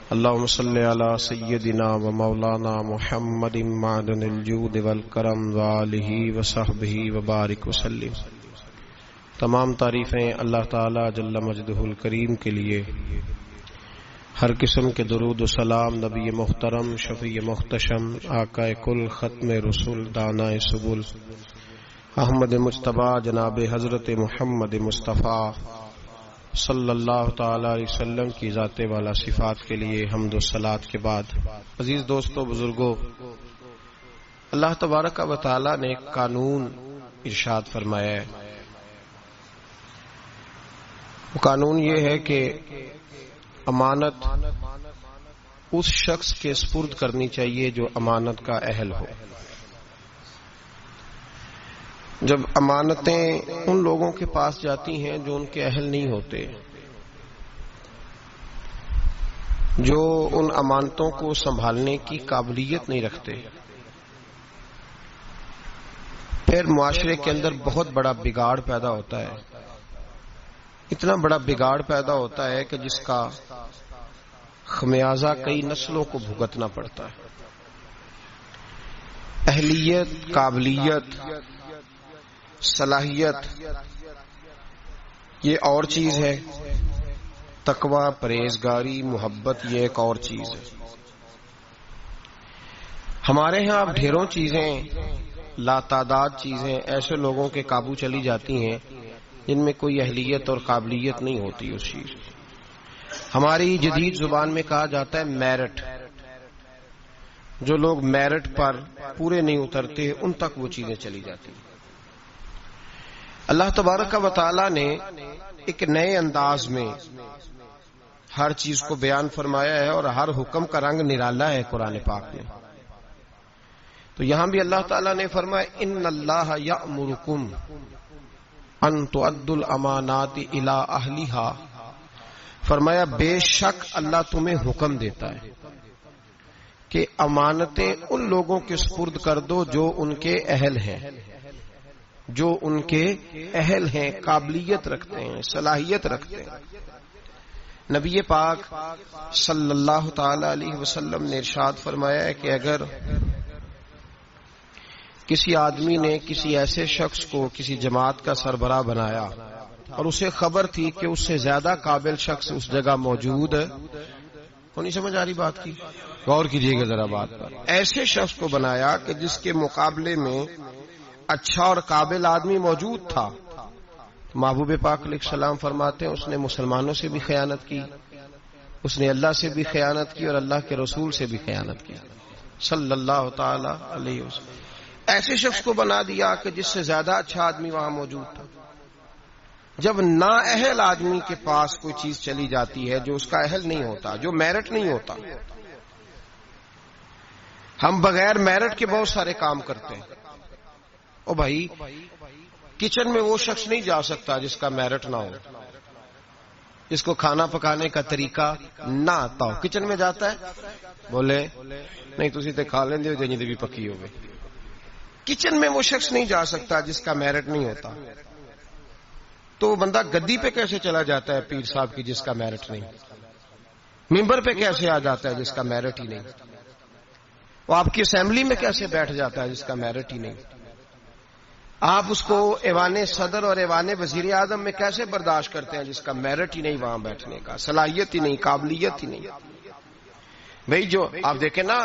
اللهم صل على سيدنا ومولانا محمد معدن الجود والکرم وآلہ وصحبہ وبارک وسلم۔ تمام تعریفیں اللہ تعالی جل مجدہ الکریم کے لیے، ہر قسم کے درود و سلام نبی محترم شفیع محتشم آقا کل ختم رسول دانا سبل احمد مجتبی جناب حضرت محمد مصطفیٰ صلی اللہ تعالی علیہ وسلم کی ذات والا صفات کے لیے حمد و صلات کے بعد، عزیز دوستو بزرگوں، اللہ تبارک و تعالی نے ایک قانون ارشاد فرمایا ہے۔ وہ قانون یہ ہے کہ امانت اس شخص کے سپرد کرنی چاہیے جو امانت کا اہل ہو۔ جب امانتیں ان لوگوں کے پاس جاتی ہیں جو ان کے اہل نہیں ہوتے، جو ان امانتوں کو سنبھالنے کی قابلیت نہیں رکھتے، پھر معاشرے کے اندر بہت بڑا بگاڑ پیدا ہوتا ہے۔ اتنا بڑا بگاڑ پیدا ہوتا ہے کہ جس کا خمیازہ کئی نسلوں کو بھگتنا پڑتا ہے۔ اہلیت، قابلیت، صلاحیت یہ اور چیز ہے، تقوی، پرہیزگاری، محبت یہ ایک اور چیز ہے۔ ہمارے ہاں اب ڈھیروں چیزیں، لاتعداد چیزیں ایسے لوگوں کے قابو چلی جاتی ہیں جن میں کوئی اہلیت اور قابلیت نہیں ہوتی اس چیز۔ ہماری جدید زبان میں کہا جاتا ہے میرٹ۔ جو لوگ میرٹ پر پورے نہیں اترتے ان تک وہ چیزیں چلی جاتی ہیں۔ اللہ تبارک و تعالی نے ایک نئے انداز میں ہر چیز کو بیان فرمایا ہے اور ہر حکم کا رنگ نرالا ہے قرآن پاک میں۔ تو یہاں بھی اللہ تعالی نے فرمایا ان اللہ یأمرکم ان تؤدوا الامانات الی اہلھا، فرمایا بے شک اللہ تمہیں حکم دیتا ہے کہ امانتیں ان لوگوں کے سپرد کر دو جو ان کے اہل ہیں، جو ان کے اہل ہیں، قابلیت رکھتے ہیں، صلاحیت رکھتے ہیں۔ نبی پاک صلی اللہ تعالی علیہ وسلم نے ارشاد فرمایا ہے کہ اگر کسی آدمی نے کسی ایسے شخص کو کسی جماعت کا سربراہ بنایا اور اسے خبر تھی کہ اس سے زیادہ قابل شخص اس جگہ موجود ہے، تو نہیں سمجھ آ رہی بات کی؟ غور کیجئے گا ذرا بات پر۔ ایسے شخص کو بنایا کہ جس کے مقابلے میں اچھا اور قابل آدمی موجود تھا، محبوب پاک علیہ السلام فرماتے ہیں اس نے مسلمانوں سے بھی خیانت کی، اس نے اللہ سے بھی خیانت کی اور اللہ کے رسول سے بھی خیانت کی صلی اللہ تعالی علیہ وسلم۔ ایسے شخص کو بنا دیا کہ جس سے زیادہ اچھا آدمی وہاں موجود تھا۔ جب نااہل آدمی کے پاس کوئی چیز چلی جاتی ہے جو اس کا اہل نہیں ہوتا، جو میرٹ نہیں ہوتا، ہم بغیر میرٹ کے بہت سارے کام کرتے ہیں۔ او بھائی، کچن میں وہ شخص نہیں جا سکتا جس کا میرٹ نہ ہو، جس کو کھانا پکانے کا طریقہ نہ آتا ہو۔ کچن میں جاتا ہے، بولے نہیں تسی تے کھا لیندے ہو جنی بھی پکی ہوگی۔ کچن میں وہ شخص نہیں جا سکتا جس کا میرٹ نہیں ہوتا، تو وہ بندہ گدی پہ کیسے چلا جاتا ہے پیر صاحب کی جس کا میرٹ نہیں؟ ممبر پہ کیسے آ جاتا ہے جس کا میرٹ ہی نہیں؟ وہ آپ کی اسمبلی میں کیسے بیٹھ جاتا ہے جس کا میرٹ ہی نہیں؟ آپ اس کو ایوان صدر اور ایوان وزیر اعظم میں کیسے برداشت کرتے ہیں جس کا میرٹ ہی نہیں وہاں بیٹھنے کا، صلاحیت ہی نہیں، قابلیت ہی نہیں؟ بھئی جو آپ دیکھیں نا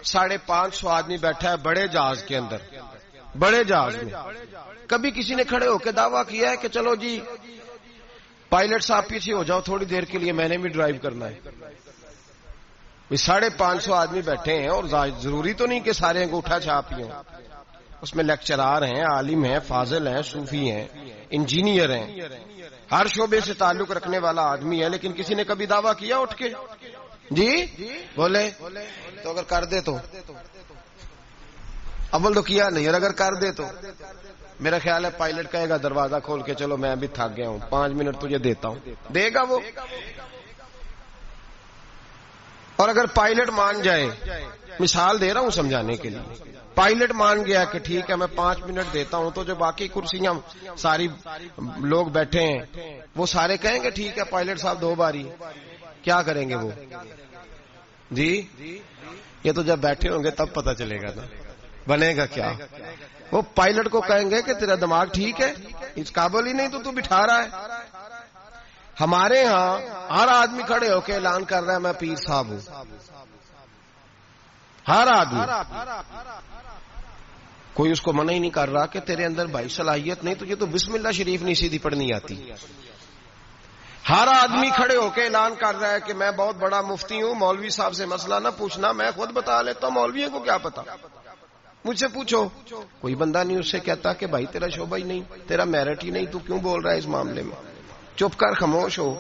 550 آدمی بیٹھا ہے بڑے جہاز کے اندر، بڑے جہاز میں، کبھی کسی نے کھڑے ہو کے دعویٰ کیا ہے کہ چلو جی پائلٹ صاحب پیچھے ہو جاؤ تھوڑی دیر کے لیے میں نے بھی ڈرائیو کرنا ہے؟ 550 آدمی بیٹھے ہیں اور ضروری تو نہیں کہ سارے انگوٹھا چھاپ ہی ہوں، اس میں لیکچرار ہیں، عالم ہیں، فاضل ہیں، صوفی ہیں، انجینئر ہیں، ہر شعبے سے تعلق رکھنے والا آدمی ہے، لیکن کسی نے کبھی دعویٰ کیا اٹھ کے؟ جی بولے تو اگر کر دے تو اول تو کیا نہیں، اور اگر کر دے تو میرا خیال ہے پائلٹ کہے گا دروازہ کھول کے چلو میں ابھی تھک گیا ہوں 5 منٹ تجھے دیتا ہوں، دے گا وہ؟ اور اگر پائلٹ مان جائے، مثال دے رہا ہوں سمجھانے کے لیے، پائلٹ مان گیا کہ ٹھیک ہے میں 5 منٹ دیتا ہوں، تو جو باقی کرسیاں ساری لوگ بیٹھے ہیں وہ سارے کہیں گے ٹھیک ہے پائلٹ صاحب 2 باری، کیا کریں گے وہ؟ جی یہ تو جب بیٹھے ہوں گے تب پتہ چلے گا نا بنے گا کیا. وہ پائلٹ کو کہیں گے کہ تیرا دماغ ٹھیک ہے, اس قابل ہی نہیں تو بٹھا رہا ہے. ہمارے ہاں ہر آدمی کھڑے ہو کے اعلان کر رہا ہے میں پیر صاحب ہوں, ہر آدمی. کوئی اس کو منع ہی نہیں کر رہا کہ تیرے اندر بھائی صلاحیت نہیں, تجھے تو بسم اللہ شریف نہیں سیدھی پڑھنی آتی. ہر آدمی کھڑے ہو کے اعلان کر رہا ہے کہ میں بہت بڑا مفتی ہوں, مولوی صاحب سے مسئلہ نہ پوچھنا, میں خود بتا لیتا ہوں, مولویوں کو کیا پتا, مجھ سے پوچھو. کوئی بندہ نہیں اس سے کہتا کہ بھائی تیرا شعبہ ہی نہیں, تیرا میرٹ ہی نہیں, تو کیوں بول رہا ہے اس معاملے میں, چپ کر خاموش ہو.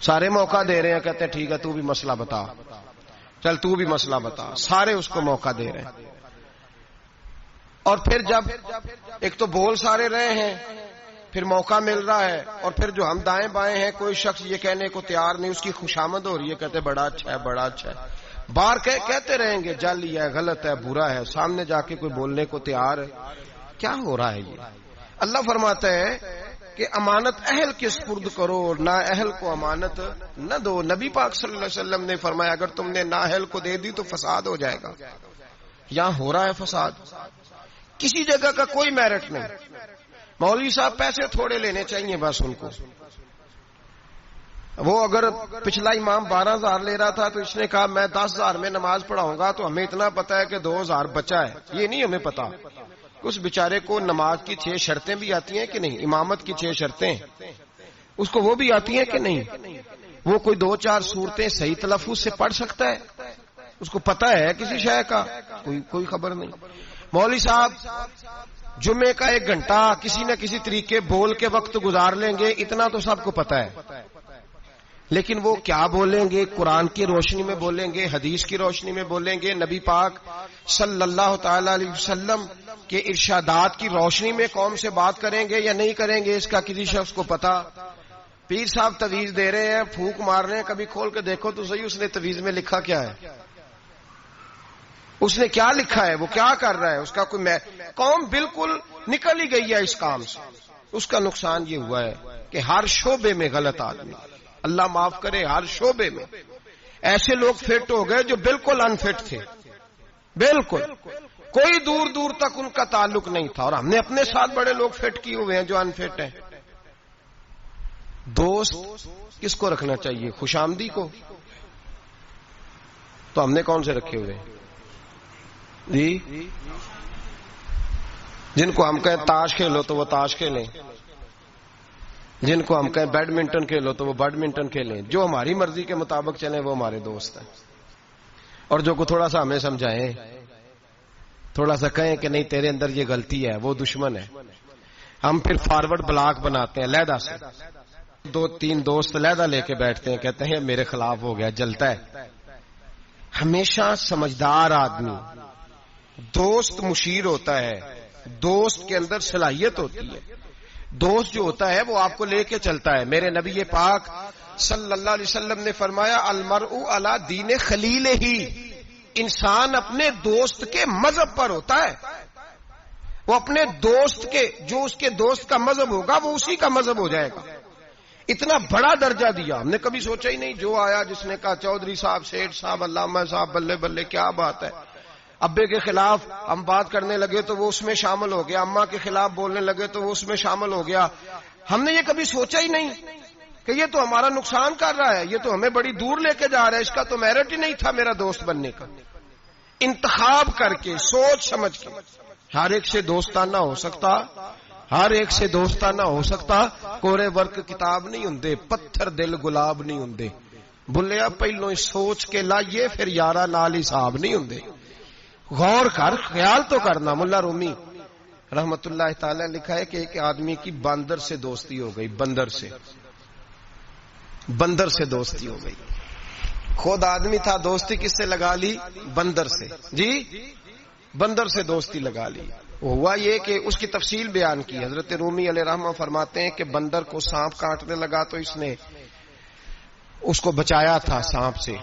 سارے موقع دے رہے ہیں, کہتے ہیں ٹھیک ہے تو بھی مسئلہ بتا, چل تو بھی مسئلہ بتا. سارے اس کو موقع دے رہے ہیں. اور پھر جب ایک تو بول سارے رہے ہیں, پھر موقع مل رہا ہے, اور پھر جو ہم دائیں بائیں ہیں کوئی شخص یہ کہنے کو تیار نہیں, اس کی خوشامد ہو رہی ہے, کہتے بڑا اچھا ہے بڑا اچھا ہے. باہر کہتے رہیں گے جعلی ہے, غلط ہے, برا ہے, سامنے جا کے کوئی بولنے کو تیار ہے. کیا ہو رہا ہے یہ؟ اللہ فرماتا ہے کہ امانت اہل کے سپرد کرو اور نا اہل کو امانت نہ دو. نبی پاک صلی اللہ علیہ وسلم نے فرمایا اگر تم نے نا اہل کو دے دی تو فساد ہو جائے گا. یہاں ہو رہا ہے فساد, کسی جگہ کا کوئی میرٹ نہیں. مولوی صاحب پیسے تھوڑے لینے چاہیے بس ان کو. وہ اگر پچھلا امام 12,000 لے رہا تھا تو اس نے کہا میں 10,000 میں نماز پڑھاؤں گا, تو ہمیں اتنا پتا ہے کہ 2,000 بچا ہے, یہ نہیں ہمیں پتا. اس بیچارے کو نماز کی 6 شرطیں بھی آتی ہیں کہ نہیں, امامت کی 6 شرطیں اس کو وہ بھی آتی ہیں کہ نہیں. وہ کوئی 2-4 صورتیں صحیح تلفظ سے پڑھ سکتا ہے, اس کو پتا ہے کسی شے کا, کوئی خبر نہیں. مولوی صاحب جمعے کا 1 گھنٹہ کسی نہ کسی طریقے بول کے وقت گزار لیں گے, اتنا تو سب کو پتا ہے. لیکن وہ کیا بولیں گے, قرآن کی روشنی میں بولیں گے, حدیث کی روشنی میں بولیں گے, نبی پاک صلی اللہ تعالی علیہ وسلم کے ارشادات کی روشنی میں قوم سے بات کریں گے یا نہیں کریں گے, اس کا کسی شخص کو پتا. پیر صاحب تویز دے رہے ہیں, پھونک مار رہے ہیں, کبھی کھول کے دیکھو تو صحیح اس نے تویز میں لکھا کیا ہے, اس نے کیا لکھا ہے, وہ کیا کر رہا ہے, اس کا کوئی قوم بالکل نکل ہی گئی ہے اس کام سے. اس کا نقصان یہ ہوا ہے کہ ہر شعبے میں غلط آدمی, اللہ معاف کرے, ہر شعبے میں ایسے لوگ فٹ ہو گئے جو بالکل انفٹ تھے, بالکل کوئی دور دور تک ان کا تعلق نہیں تھا. اور ہم نے اپنے ساتھ بڑے لوگ فٹ کیے ہوئے ہیں جو انفٹ ہیں. دوست کس کو رکھنا چاہیے, خوش آمدی کو, تو ہم نے کون سے رکھے ہوئے جی. جن کو ہم کہیں تاش کھیلو تو وہ تاش کھیلیں, جن کو ہم کہیں بیڈمنٹن کھیلو تو وہ بیڈمنٹن کھیلیں. جو ہماری مرضی کے مطابق چلیں وہ ہمارے دوست ہیں. اور جو کو تھوڑا سا ہمیں سمجھائیں, تھوڑا سا کہیں کہ نہیں تیرے اندر یہ غلطی ہے, وہ دشمن ہے. ہم پھر فارورڈ بلاک بناتے ہیں علیحدہ سے, 2-3 دوست علیحدہ لے کے بیٹھتے ہیں, کہتے ہیں میرے خلاف ہو گیا, جلتا ہے. ہمیشہ سمجھدار آدمی دوست مشیر ہوتا ہے, دوست کے اندر صلاحیت ہوتی ہے. دوست جو ہوتا ہے وہ آپ کو لے کے چلتا ہے. میرے نبی پاک صلی اللہ علیہ وسلم نے فرمایا المرء علی دین خلیلہ, انسان اپنے دوست کے مذہب پر ہوتا ہے. وہ اپنے دوست کے, جو اس کے دوست کا مذہب ہوگا وہ اسی کا مذہب ہو جائے گا. اتنا بڑا درجہ دیا, ہم نے کبھی سوچا ہی نہیں. جو آیا جس نے کہا چودھری صاحب, سیٹھ صاحب, علامہ صاحب, بلے بلے کیا بات ہے. ابے کے خلاف ہم بات کرنے لگے تو وہ اس میں شامل ہو گیا, اماں کے خلاف بولنے لگے تو وہ اس میں شامل ہو گیا. ہم نے یہ کبھی سوچا ہی نہیں کہ یہ تو ہمارا نقصان کر رہا ہے, یہ تو ہمیں بڑی دور لے کے جا رہا ہے, اس کا تو میرٹ ہی نہیں تھا میرا دوست بننے کا. انتخاب کر کے, سوچ سمجھ کے. ہر ایک سے دوستانہ ہو سکتا, ہر ایک سے دوستانہ ہو سکتا. کورے ورک کتاب نہیں ہوندے, پتھر دل گلاب نہیں ہوندے. بھلیا پہلو سوچ کے لائیے, پھر یارا نال حساب نہیں ہوندے. غور کر, خیال تو کرنا. ملا رومی رحمت اللہ تعالی لکھا ہے کہ ایک آدمی کی باندر سے دوستی ہو گئی, بندر سے دوستی ہو گئی. خود آدمی تھا, دوستی کس سے لگا لی, بندر سے. جی بندر سے دوستی لگا لی. ہوا یہ کہ اس کی تفصیل بیان کی. حضرت رومی علیہ رحمہ فرماتے ہیں کہ بندر کو سانپ کاٹنے لگا تو اس نے اس کو بچایا تھا سانپ سے.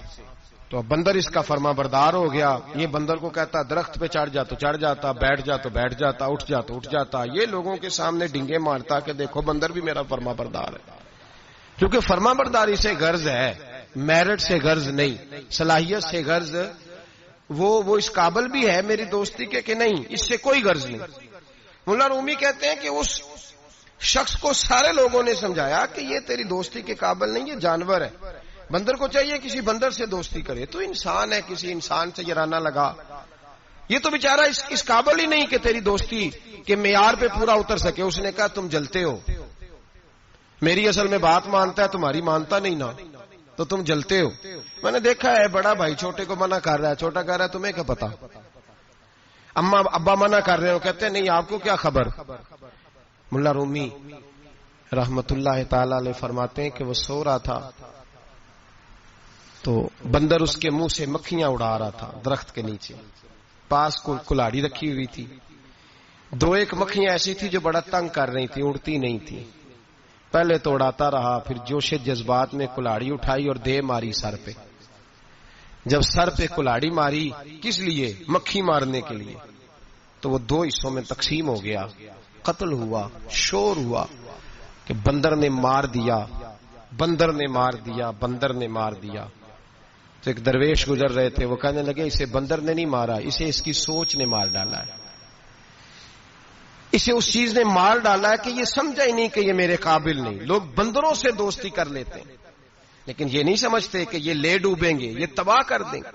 تو بندر اس کا فرما بردار ہو گیا. یہ بندر کو کہتا درخت پہ چڑھ جا تو چڑھ جاتا, بیٹھ جا تو بیٹھ جاتا, اٹھ جا تو اٹھ جاتا. یہ لوگوں کے سامنے ڈنگے مارتا کہ دیکھو بندر بھی میرا فرما بردار ہے. کیونکہ فرما برداری سے غرض ہے, میرٹ سے غرض نہیں. صلاحیت سے غرض وہ اس قابل بھی ہے میری دوستی کے کہ نہیں، اس سے کوئی غرض نہیں. مولا رومی کہتے ہیں کہ اس شخص کو سارے لوگوں نے سمجھایا کہ یہ تیری دوستی کے قابل نہیں، یہ جانور ہے. بندر کو چاہیے کسی بندر سے دوستی کرے، تو انسان ہے، کسی انسان سے یارانہ لگا. یہ تو بیچارہ اس قابل ہی نہیں کہ تیری دوستی کے معیار پہ پورا اتر سکے. اس نے کہا تم جلتے ہو، میری اصل میں بات مانتا ہے، تمہاری مانتا نہیں نا، تو تم جلتے ہو. میں نے دیکھا ہے بڑا بھائی چھوٹے کو منع کر رہا ہے، چھوٹا کہہ رہا ہے تمہیں کیا پتا. اما ابا منع کر رہے ہو، کہتے ہیں نہیں آپ کو کیا خبر. ملا رومی رحمت اللہ تعالی علیہ فرماتے ہیں کہ وہ سو رہا تھا تو بندر اس کے منہ سے مکھیاں اڑا رہا تھا درخت کے نیچے. پاس کو کلاڑی رکھی ہوئی تھی، دو ایک مکھیاں ایسی تھی جو بڑا تنگ کر رہی تھی، اڑتی نہیں تھی. پہلے تو اڑاتا رہا، پھر جوش جذبات میں کلاڑی اٹھائی اور دے ماری سر پہ. جب سر پہ کلاڑی ماری کس لیے؟ مکھی مارنے کے لیے. تو وہ دو حصوں میں تقسیم ہو گیا، قتل ہوا، شور ہوا کہ بندر نے مار دیا، بندر نے مار دیا، بندر نے مار دیا. تو ایک درویش گزر رہے تھے، وہ کہنے لگے اسے بندر نے نہیں مارا، اسے اس کی سوچ نے مار ڈالا ہے، اسے اس چیز نے مار ڈالا ہے کہ یہ سمجھا ہی نہیں کہ یہ میرے قابل نہیں. لوگ بندروں سے دوستی کر لیتے ہیں لیکن یہ نہیں سمجھتے کہ یہ لے ڈوبیں گے، یہ تباہ کر دیں گے،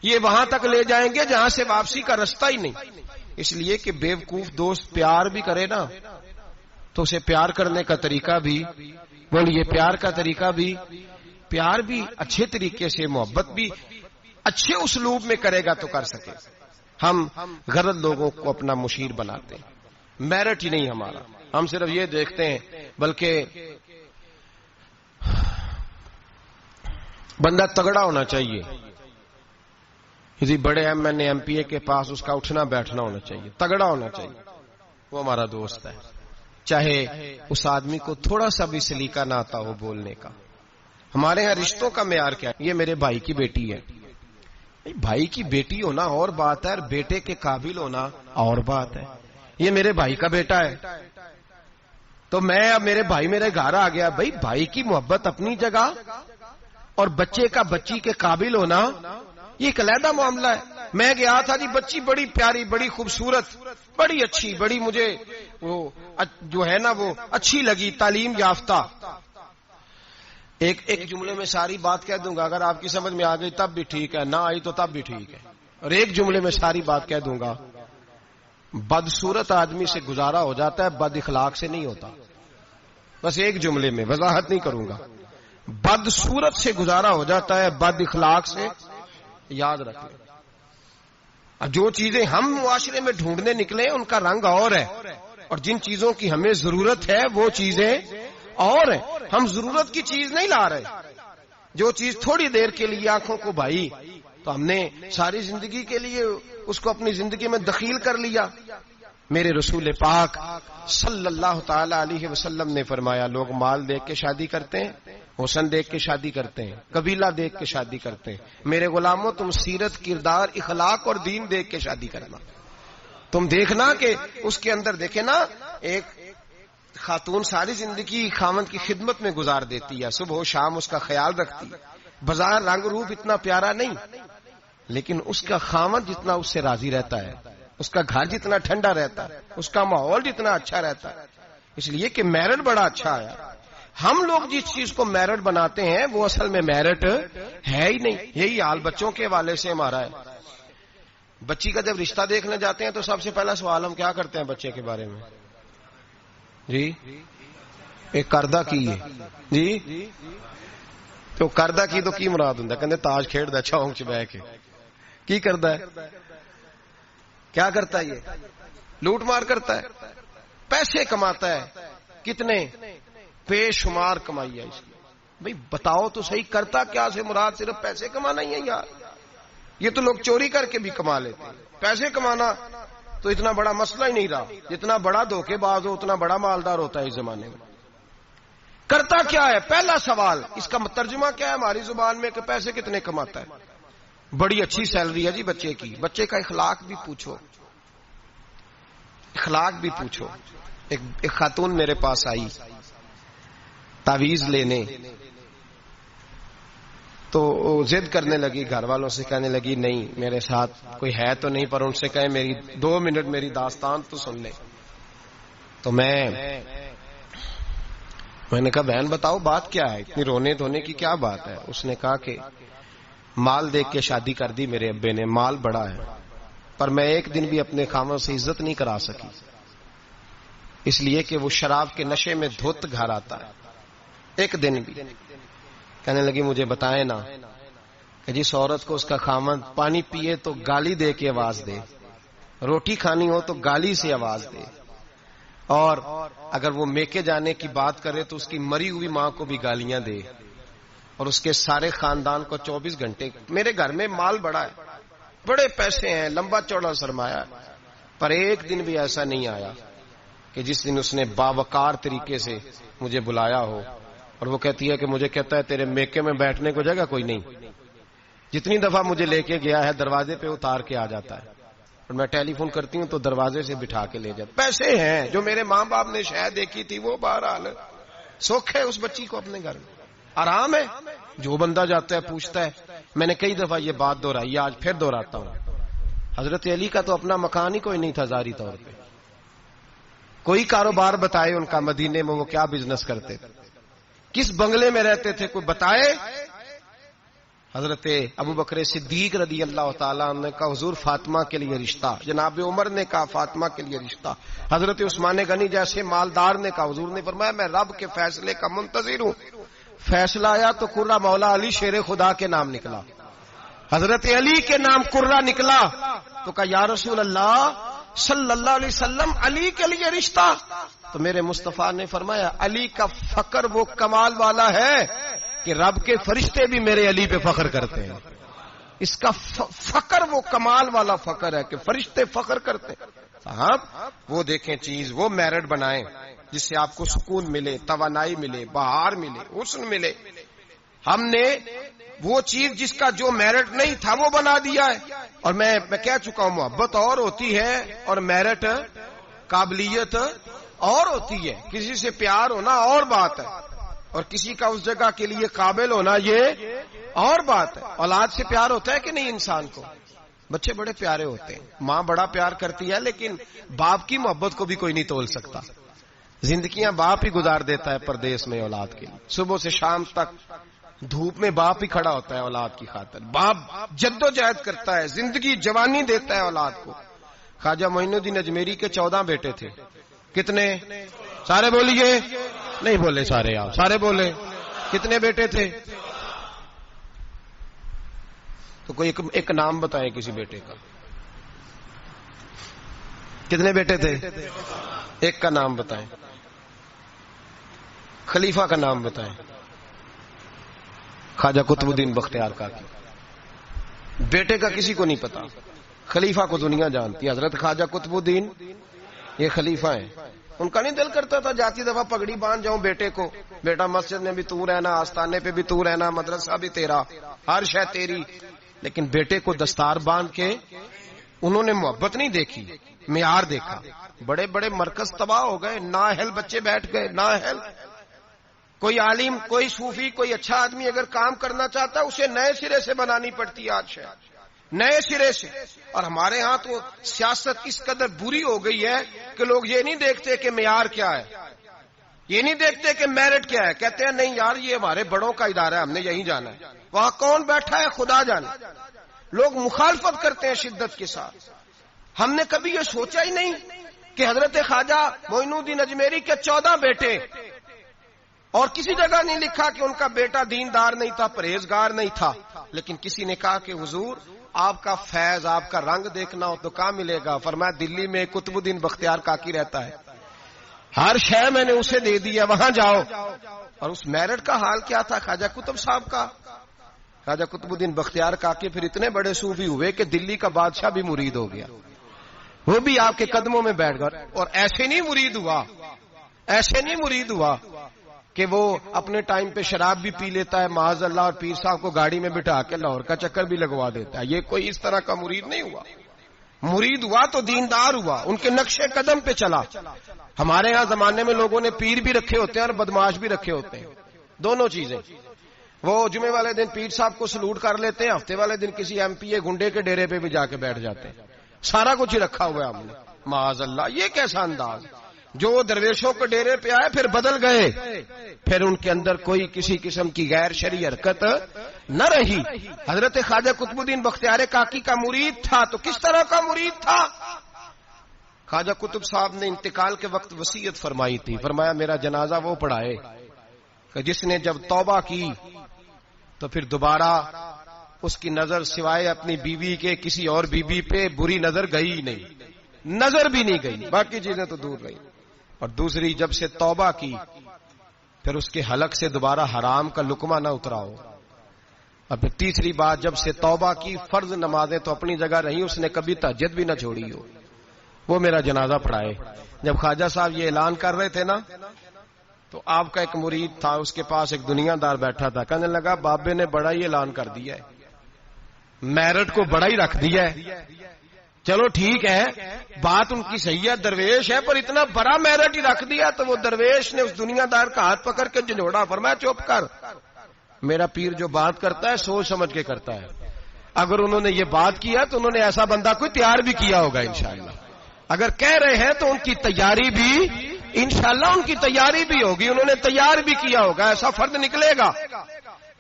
یہ وہاں تک لے جائیں گے جہاں سے واپسی کا رستہ ہی نہیں. اس لیے کہ بیوقوف دوست پیار بھی کرے نا تو اسے پیار کرنے کا طریقہ بھی بولیے، پیار کا طریقہ بھی، پیار بھی اچھے طریقے سے، محبت بھی اچھے اسلوب میں کرے گا تو کر سکے. ہم غلط لوگوں کو اپنا مشیر بناتے ہیں، میرٹ ہی نہیں ہمارا. ہم صرف یہ دیکھتے ہیں، بلکہ بندہ تگڑا ہونا چاہیے. کسی بڑے M N A M P A کے پاس اس کا اٹھنا بیٹھنا ہونا چاہیے، تگڑا ہونا چاہیے. وہ ہمارا دوست ہے، چاہے اس آدمی کو تھوڑا سا بھی سلیقہ نہ آتا ہو بولنے کا. ہمارے ہاں رشتوں کا معیار کیا ہے؟ یہ میرے بھائی کی بیٹی ہے. بھائی کی بیٹی ہونا اور بات ہے، اور بیٹے کے قابل ہونا اور بات ہے. یہ میرے بھائی کا بیٹا ہے تو میں اب میرے بھائی میرے گھر آ گیا. بھائی کی محبت اپنی جگہ اور بچے کا بچی کے قابل ہونا یہ ایک علیحدہ معاملہ ہے. میں گیا تھا جی، بچی بڑی پیاری، بڑی خوبصورت، بڑی اچھی، بڑی مجھے وہ جو ہے نا وہ اچھی لگی، تعلیم یافتہ. ایک جملے میں ساری بات کہہ دوں گا، اگر آپ کی سمجھ میں آ گئی تب بھی ٹھیک ہے، نہ آئی تو تب بھی ٹھیک ہے. اور ایک جملے میں ساری بات کہہ دوں گا، بدصورت آدمی سے گزارا ہو جاتا ہے، بد اخلاق سے نہیں ہوتا. بس ایک جملے میں، وضاحت نہیں کروں گا. بدصورت سے گزارا ہو جاتا ہے، بد اخلاق سے یاد رکھ لیں. جو چیزیں ہم معاشرے میں ڈھونڈنے نکلے ان کا رنگ اور ہے، اور جن چیزوں کی ہمیں ضرورت ہے وہ چیزیں اور ہیں. ہم ضرورت کی چیز نہیں لا رہے. جو چیز تھوڑی دیر کے لیے آنکھوں کو بھائی تو ہم نے ساری زندگی کے لیے اس کو اپنی زندگی میں دخیل کر لیا. میرے رسول پاک صلی اللہ تعالی علیہ وسلم نے فرمایا، لوگ مال دیکھ کے شادی کرتے ہیں، حسن دیکھ کے شادی کرتے ہیں، قبیلہ دیکھ کے شادی کرتے ہیں. میرے غلاموں تم سیرت، کردار، اخلاق اور دین دیکھ کے شادی کرنا. تم دیکھنا کہ اس کے اندر دیکھے نا، ایک خاتون ساری زندگی خاوند کی خدمت میں گزار دیتی ہے، صبح و شام اس کا خیال رکھتی. بظاہر رنگ روپ اتنا پیارا نہیں، لیکن اس کا خاوند جتنا اس سے راضی رہتا ہے، اس کا گھر جتنا ٹھنڈا رہتا ہے، اس کا ماحول جتنا اچھا رہتا ہے. اس لیے کہ میرٹ بڑا اچھا آیا. ہم لوگ جس چیز کو میرٹ بناتے ہیں وہ اصل میں میرٹ ہے ہی نہیں. یہی حال بچوں کے حوالے سے ہمارا ہے. بچی کا جب رشتہ دیکھنے جاتے ہیں تو سب سے پہلا سوال ہم کیا کرتے ہیں بچے کے بارے میں؟ جی ایک کردہ کی ہے جی، تو کردہ کی تو کی مراد ہوں کہ تاج کھیڑ چونک چ بہ کے کی کردا ہے؟ کیا کرتا ہے؟ یہ لوٹ مار کرتا ہے، پیسے کماتا ہے. کتنے؟ بے شمار کمائی ہے اس کی. بھئی بتاؤ تو صحیح، کرتا کیا سے مراد صرف پیسے کمانا ہی ہے یار؟ یہ تو لوگ چوری کر کے بھی کما لیتے ہیں. پیسے کمانا تو اتنا بڑا مسئلہ ہی نہیں رہا. جتنا بڑا دھوکے باز ہو اتنا بڑا مالدار ہوتا ہے اس زمانے میں. کرتا کیا ہے؟ پہلا سوال اس کا ترجمہ کیا ہے ہماری زبان میں کہ پیسے کتنے کماتا ہے؟ بڑی اچھی سیلری ہے جی بچے کی. بچے کا اخلاق بھی پوچھو، اخلاق بھی پوچھو. ایک خاتون میرے پاس آئی تعویذ لینے. تو ضد کرنے لگی، گھر والوں سے کہنے لگی نہیں میرے ساتھ کوئی ہے تو نہیں، پر ان سے کہے میری 2 منٹ میری داستان تو سن لے۔ تو میں نے کہا بہن بتاؤ بات کیا ہے، اتنی رونے دھونے کی کیا بات ہے؟ اس نے کہا کہ مال دیکھ کے شادی کر دی میرے ابے نے، مال بڑا ہے، پر میں ایک دن بھی اپنے خاوند سے عزت نہیں کرا سکی، اس لیے کہ وہ شراب کے نشے میں دھوت گھر آتا ہے، ایک دن بھی۔ کہنے لگی مجھے بتائیں نا کہ جس عورت کو اس کا خاوند پانی پیے تو گالی دے کے آواز دے، روٹی کھانی ہو تو گالی سے آواز دے، اور اگر وہ میکے جانے کی بات کرے تو اس کی مری ہوئی ماں کو بھی گالیاں دے، اور اس کے سارے خاندان کو 24 گھنٹے۔ میرے گھر میں مال بڑا ہے، بڑے پیسے ہیں، لمبا چوڑا سرمایہ، پر ایک دن بھی ایسا نہیں آیا کہ جس دن اس نے باوقار طریقے سے مجھے بلایا ہو۔ اور وہ کہتی ہے کہ مجھے کہتا ہے تیرے میکے میں بیٹھنے کو جگہ کوئی نہیں، جتنی دفعہ مجھے لے کے گیا ہے دروازے پہ اتار کے آ جاتا ہے، اور میں ٹیلی فون کرتی ہوں تو دروازے سے بٹھا کے لے جاتا۔ پیسے ہیں جو میرے ماں باپ نے شاید دیکھی تھی، وہ بہرحال سکھ ہے اس بچی کو اپنے گھر میں، آرام ہے۔ جو بندہ جاتا ہے پوچھتا ہے، میں نے کئی دفعہ یہ بات دہرائی، آج پھر دہراتا ہوں، حضرت علی کا تو اپنا مکان ہی کوئی نہیں تھا ظاہری طور پہ، کوئی کاروبار بتائے ان کا مدینے میں وہ کیا بزنس کرتے تھے، کس بنگلے میں رہتے تھے، کوئی بتائے؟ حضرت ابو بکر صدیق رضی اللہ تعالیٰ عنہ نے کہا حضور فاطمہ کے لیے رشتہ، جناب عمر نے کہا فاطمہ کے لیے رشتہ، حضرت عثمان غنی جیسے مالدار نے کہا، حضور نے فرمایا میں رب کے فیصلے کا منتظر ہوں۔ فیصلہ آیا تو قرہ مولا علی شیر خدا کے نام نکلا، حضرت علی کے نام قرہ نکلا، تو کہا یا رسول اللہ صلی اللہ علیہ وسلم علی کے لیے رشتہ؟ تو میرے مصطفیٰ نے فرمایا علی کا فخر وہ کمال والا ہے کہ رب کے فرشتے بھی میرے علی پہ فخر کرتے ہیں، اس کا فخر وہ کمال والا فخر ہے کہ فرشتے فخر کرتے ہیں۔ صاحب وہ دیکھیں چیز، وہ میرٹ بنائیں جس سے آپ کو سکون ملے، توانائی ملے، بہار ملے، حسن ملے۔ ہم نے وہ چیز جس کا جو میرٹ نہیں تھا وہ بنا دیا ہے، اور میں کہہ چکا ہوں محبت اور ہوتی ہے اور میرٹ قابلیت اور ہوتی ہے، کسی سے پیار ہونا اور بات ہے، اور کسی کا اس جگہ کے لیے قابل ہونا یہ اور بات ہے۔ اولاد سے پیار ہوتا ہے کہ نہیں انسان کو؟ بچے بڑے پیارے ہوتے ہیں، ماں بڑا پیار کرتی ہے، لیکن باپ کی محبت کو بھی کوئی نہیں تول سکتا۔ زندگیاں باپ ہی گزار دیتا ہے پردیس میں اولاد کے لیے، صبح سے شام تک دھوپ میں باپ ہی کھڑا ہوتا ہے اولاد کی خاطر، باپ جدوجہد کرتا ہے، زندگی جوانی دیتا ہے اولاد کو۔ خواجہ معین الدین اجمیری کے 14 بیٹے تھے، کتنے؟ سارے بولیے، نہیں بولے سارے، آپ سارے بولے، کتنے بیٹے تھے؟ تو کوئی ایک نام بتائے کسی بیٹے کا، کتنے بیٹے تھے؟ ایک کا نام بتائیں، خلیفہ کا نام بتائیں۔ خواجہ قطب الدین بختیار کاکی، بیٹے کا کسی کو نہیں پتا، خلیفہ کو دنیا جانتی ہے، حضرت خواجہ قطب الدین یہ خلیفہ ہیں۔ ان کا نہیں دل کرتا تھا جاتی دفعہ پگڑی باندھ جاؤں بیٹے کو، بیٹا مسجد میں بھی تو رہنا، آستانے پہ بھی تو رہنا، مدرسہ بھی تیرا، ہر شے تیری، لیکن بیٹے کو دستار باندھ کے انہوں نے محبت نہیں دیکھی، معیار دیکھا۔ بڑے بڑے مرکز تباہ ہو گئے، نااہل بچے بیٹھ گئے، نااہل۔ کوئی عالم، کوئی صوفی، کوئی اچھا آدمی اگر کام کرنا چاہتا ہے اسے نئے سرے سے بنانی پڑتی ہے آج شے، نئے سرے سے۔ اور ہمارے ہاں تو سیاست اس قدر بری ہو گئی ہے کہ لوگ یہ نہیں دیکھتے کہ معیار کیا ہے، یہ نہیں دیکھتے کہ میرٹ کیا ہے، کہتے ہیں نہیں یار یہ ہمارے بڑوں کا ادارہ ہے، ہم نے یہیں جانا ہے، وہاں کون بیٹھا ہے خدا جانے۔ لوگ مخالفت کرتے ہیں شدت کے ساتھ۔ ہم نے کبھی یہ سوچا ہی نہیں کہ حضرت خواجہ معین الدین اجمیری کے 14 بیٹے، اور کسی جگہ نہیں لکھا کہ ان کا بیٹا دیندار نہیں تھا، پرہیزگار نہیں تھا، لیکن کسی نے کہا کہ حضور آپ کا فیض، آپ کا رنگ دیکھنا ہو تو کہاں ملے گا؟ فرمایا دلی میں قطب الدین بختیار کاکی رہتا ہے، ہر شے میں نے اسے دے دی ہے، وہاں جاؤ۔ اور اس میرٹ کا حال کیا تھا خواجہ قطب صاحب کا؟ خواجہ قطب الدین بختیار کاکی پھر اتنے بڑے صوفی ہوئے کہ دلی کا بادشاہ بھی مرید ہو گیا، وہ بھی آپ کے قدموں میں بیٹھ گیا۔ اور ایسے نہیں مرید ہوا، ایسے نہیں مرید ہوا کہ وہ اپنے ٹائم پہ شراب بھی پی لیتا ہے معاذ اللہ، اور پیر صاحب کو گاڑی میں بٹھا کے لاہور کا چکر بھی لگوا دیتا ہے، یہ کوئی اس طرح کا مرید نہیں ہوا۔ مرید ہوا تو دیندار ہوا، ان کے نقشے قدم پہ چلا۔ ہمارے ہاں زمانے میں لوگوں نے پیر بھی رکھے ہوتے ہیں اور بدماش بھی رکھے ہوتے ہیں، دونوں چیزیں۔ وہ جمعے والے دن پیر صاحب کو سلوٹ کر لیتے ہیں، ہفتے والے دن کسی ایم پی اے گنڈے کے ڈیرے پہ بھی جا کے بیٹھ جاتے ہیں. سارا کچھ ہی رکھا ہوا ہے ہم نے. معاذ اللہ، یہ کیسا انداز. جو درویشوں کے ڈیرے پہ آئے پھر بدل گئے، پھر ان کے اندر کوئی کسی قسم کی غیر شرعی حرکت نہ رہی. حضرت خواجہ قطب الدین بختیار کاکی کا مرید تھا تو کس طرح کا مرید تھا؟ خواجہ قطب صاحب نے انتقال کے وقت وصیت فرمائی تھی، فرمایا میرا جنازہ وہ پڑھائے کہ جس نے جب توبہ کی تو پھر دوبارہ اس کی نظر سوائے اپنی بیوی کے کسی اور بیوی پہ بری نظر گئی نہیں، نظر بھی نہیں گئی، باقی چیزیں تو دور رہی. اور دوسری، جب سے توبہ کی پھر اس کے حلق سے دوبارہ حرام کا لقمہ نہ اترا ہو. اور پھر تیسری بات، جب سے توبہ کی فرض نمازیں تو اپنی جگہ رہی، اس نے کبھی تہجد بھی نہ چھوڑی ہو. وہ میرا جنازہ پڑھائے. جب خواجہ صاحب یہ اعلان کر رہے تھے نا تو آپ کا ایک مرید تھا، اس کے پاس ایک دنیا دار بیٹھا تھا، کہنے لگا بابے نے بڑا ہی اعلان کر دیا ہے، میرٹ کو بڑا ہی رکھ دیا ہے. چلو ٹھیک ہے، بات ان کی صحیح ہے، درویش ہے، پر اتنا بڑا میرٹ ہی رکھ دیا. تو وہ درویش نے اس دنیا دار کا ہاتھ پکڑ کے جھنجھوڑا، فرمایا چپ کر، میرا پیر جو بات کرتا ہے سوچ سمجھ کے کرتا ہے. اگر انہوں نے یہ بات کیا تو انہوں نے ایسا بندہ کوئی تیار بھی کیا ہوگا انشاءاللہ. اگر کہہ رہے ہیں تو ان کی تیاری بھی انشاءاللہ ان کی تیاری بھی ہوگی، انہوں نے تیار بھی کیا ہوگا، ایسا فرد نکلے گا.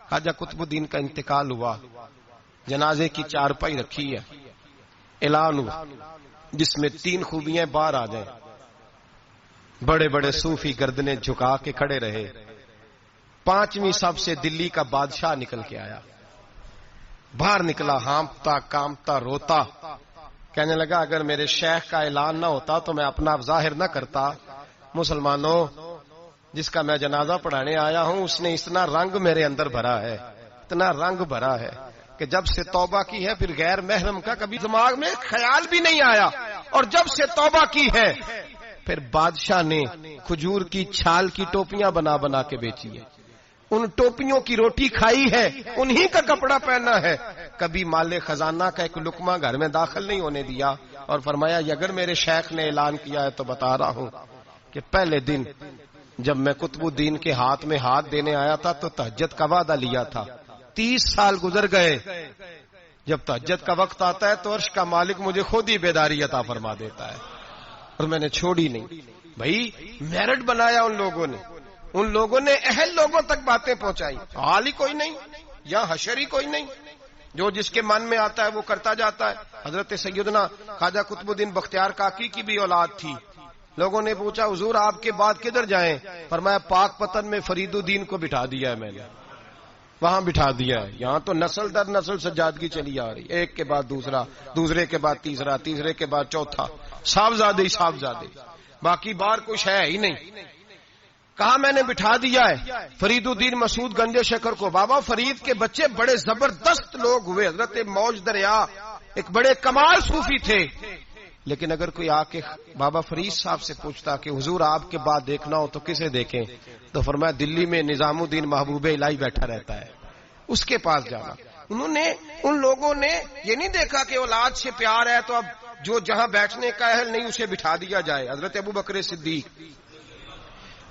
خواجہ قطب الدین کا انتقال ہوا، جنازے کی چارپائی رکھی ہے، اعلان ہوا جس میں 3 خوبیاں باہر آ جائیں. بڑے بڑے صوفی گردنیں جھکا کے کھڑے رہے. 5ویں صف سے دلی کا بادشاہ نکل کے آیا، باہر نکلا، ہانپتا کامتا روتا، کہنے لگا اگر میرے شیخ کا اعلان نہ ہوتا تو میں اپنا ظاہر نہ کرتا. مسلمانوں، جس کا میں جنازہ پڑھانے آیا ہوں اس نے اتنا رنگ میرے اندر بھرا ہے، اتنا رنگ بھرا ہے کہ جب سے توبہ کی ہے پھر غیر محرم کا کبھی دماغ میں خیال بھی نہیں آیا. اور جب سے توبہ کی ہے پھر بادشاہ نے کھجور کی چھال کی ٹوپیاں بنا بنا کے بیچی ہے، ان ٹوپیوں کی روٹی کھائی ہے، انہی کا کپڑا پہنا ہے، کبھی مال خزانہ کا ایک لقمہ گھر میں داخل نہیں ہونے دیا. اور فرمایا اگر میرے شیخ نے اعلان کیا ہے تو بتا رہا ہوں کہ پہلے دن جب میں قطب الدین کے ہاتھ میں ہاتھ دینے آیا تھا تو تہجد کا وعدہ لیا تھا. 30 سال گزر گئے، جب تہجد کا وقت آتا ہے تو عرش کا مالک مجھے خود ہی بیداری عطا فرما دیتا ہے، اور میں نے چھوڑی نہیں. بھائی میرٹ بنایا ان لوگوں نے اہل لوگوں تک باتیں پہنچائی. حال ہی کوئی نہیں یا حشر ہی کوئی نہیں، جو جس کے من میں آتا ہے وہ کرتا جاتا ہے. حضرت سیدنا خواجہ قطب الدین بختیار کاکی کی بھی اولاد تھی. لوگوں نے پوچھا حضور آپ کے بعد کدھر جائیں؟ فرمایا پاک پتن میں فرید الدین کو بٹھا دیا ہے میں نے، وہاں بٹھا دیا ہے. یہاں تو نسل در نسل سجادگی چلی آ رہی، ایک کے بعد دوسرا، دوسرے کے بعد تیسرا، تیسرے کے بعد چوتھا، صاحبزادے صاحبزادے، باقی بار کچھ ہے ہی نہیں. کہا میں نے بٹھا دیا ہے فرید الدین مسعود گنج شکر کو. بابا فرید کے بچے بڑے زبردست لوگ ہوئے، حضرت موج دریا ایک بڑے کمال صوفی تھے. لیکن اگر کوئی آ کے بابا فرید صاحب سے پوچھتا کہ حضور آپ کے بعد دیکھنا ہو تو کسے دیکھیں، تو فرمایا دلی میں نظام الدین محبوب الہی بیٹھا رہتا ہے، اس کے پاس جانا. ان لوگوں نے یہ نہیں دیکھا کہ اولاد سے پیار ہے تو اب جو جہاں بیٹھنے کا اہل نہیں اسے بٹھا دیا جائے. حضرت ابو بکر صدیق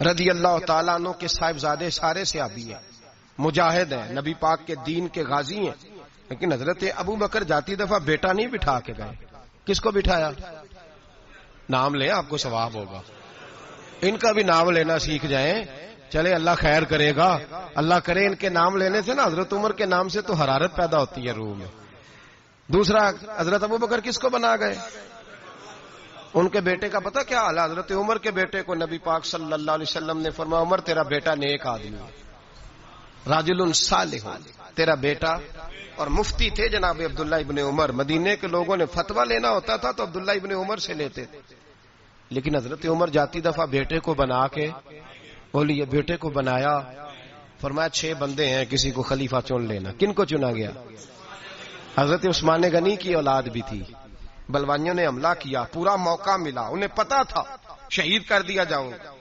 رضی اللہ تعالیٰ عنہ کے صاحبزادے سارے صحابی ہیں، مجاہد ہیں، نبی پاک کے دین کے غازی ہیں. لیکن حضرت ابو بکر جاتی دفعہ بیٹا نہیں بٹھا کے گئے. کس کو بٹھایا؟ نام لیں آپ کو ثواب ہوگا. ان کا بھی نام لینا سیکھ جائیں، چلے اللہ خیر کرے گا. اللہ کرے ان کے نام لینے سے نا حضرت عمر کے نام سے تو حرارت پیدا ہوتی ہے روح میں. دوسرا حضرت ابو بکر کس کو بنا گئے؟ ان کے بیٹے کا پتہ کیا حال ہے؟ حضرت عمر کے بیٹے کو نبی پاک صلی اللہ علیہ وسلم نے فرمایا عمر تیرا بیٹا نیک آدمی ہے، راجل صالح، تیرا بیٹا. اور مفتی تھے جناب عبداللہ ابن عمر. مدینے کے لوگوں نے فتویٰ لینا ہوتا تھا تو عبداللہ ابن عمر سے لیتے تھے. لیکن حضرت عمر جاتی دفعہ بیٹے کو بنا کے بولی یہ بیٹے کو بنایا، فرمایا 6 بندے ہیں کسی کو خلیفہ چن لینا. کن کو چنا گیا؟ حضرت عثمان غنی کی اولاد بھی تھی. بلوانیوں نے حملہ کیا، پورا موقع ملا، انہیں پتا تھا شہید کر دیا جاؤں گا،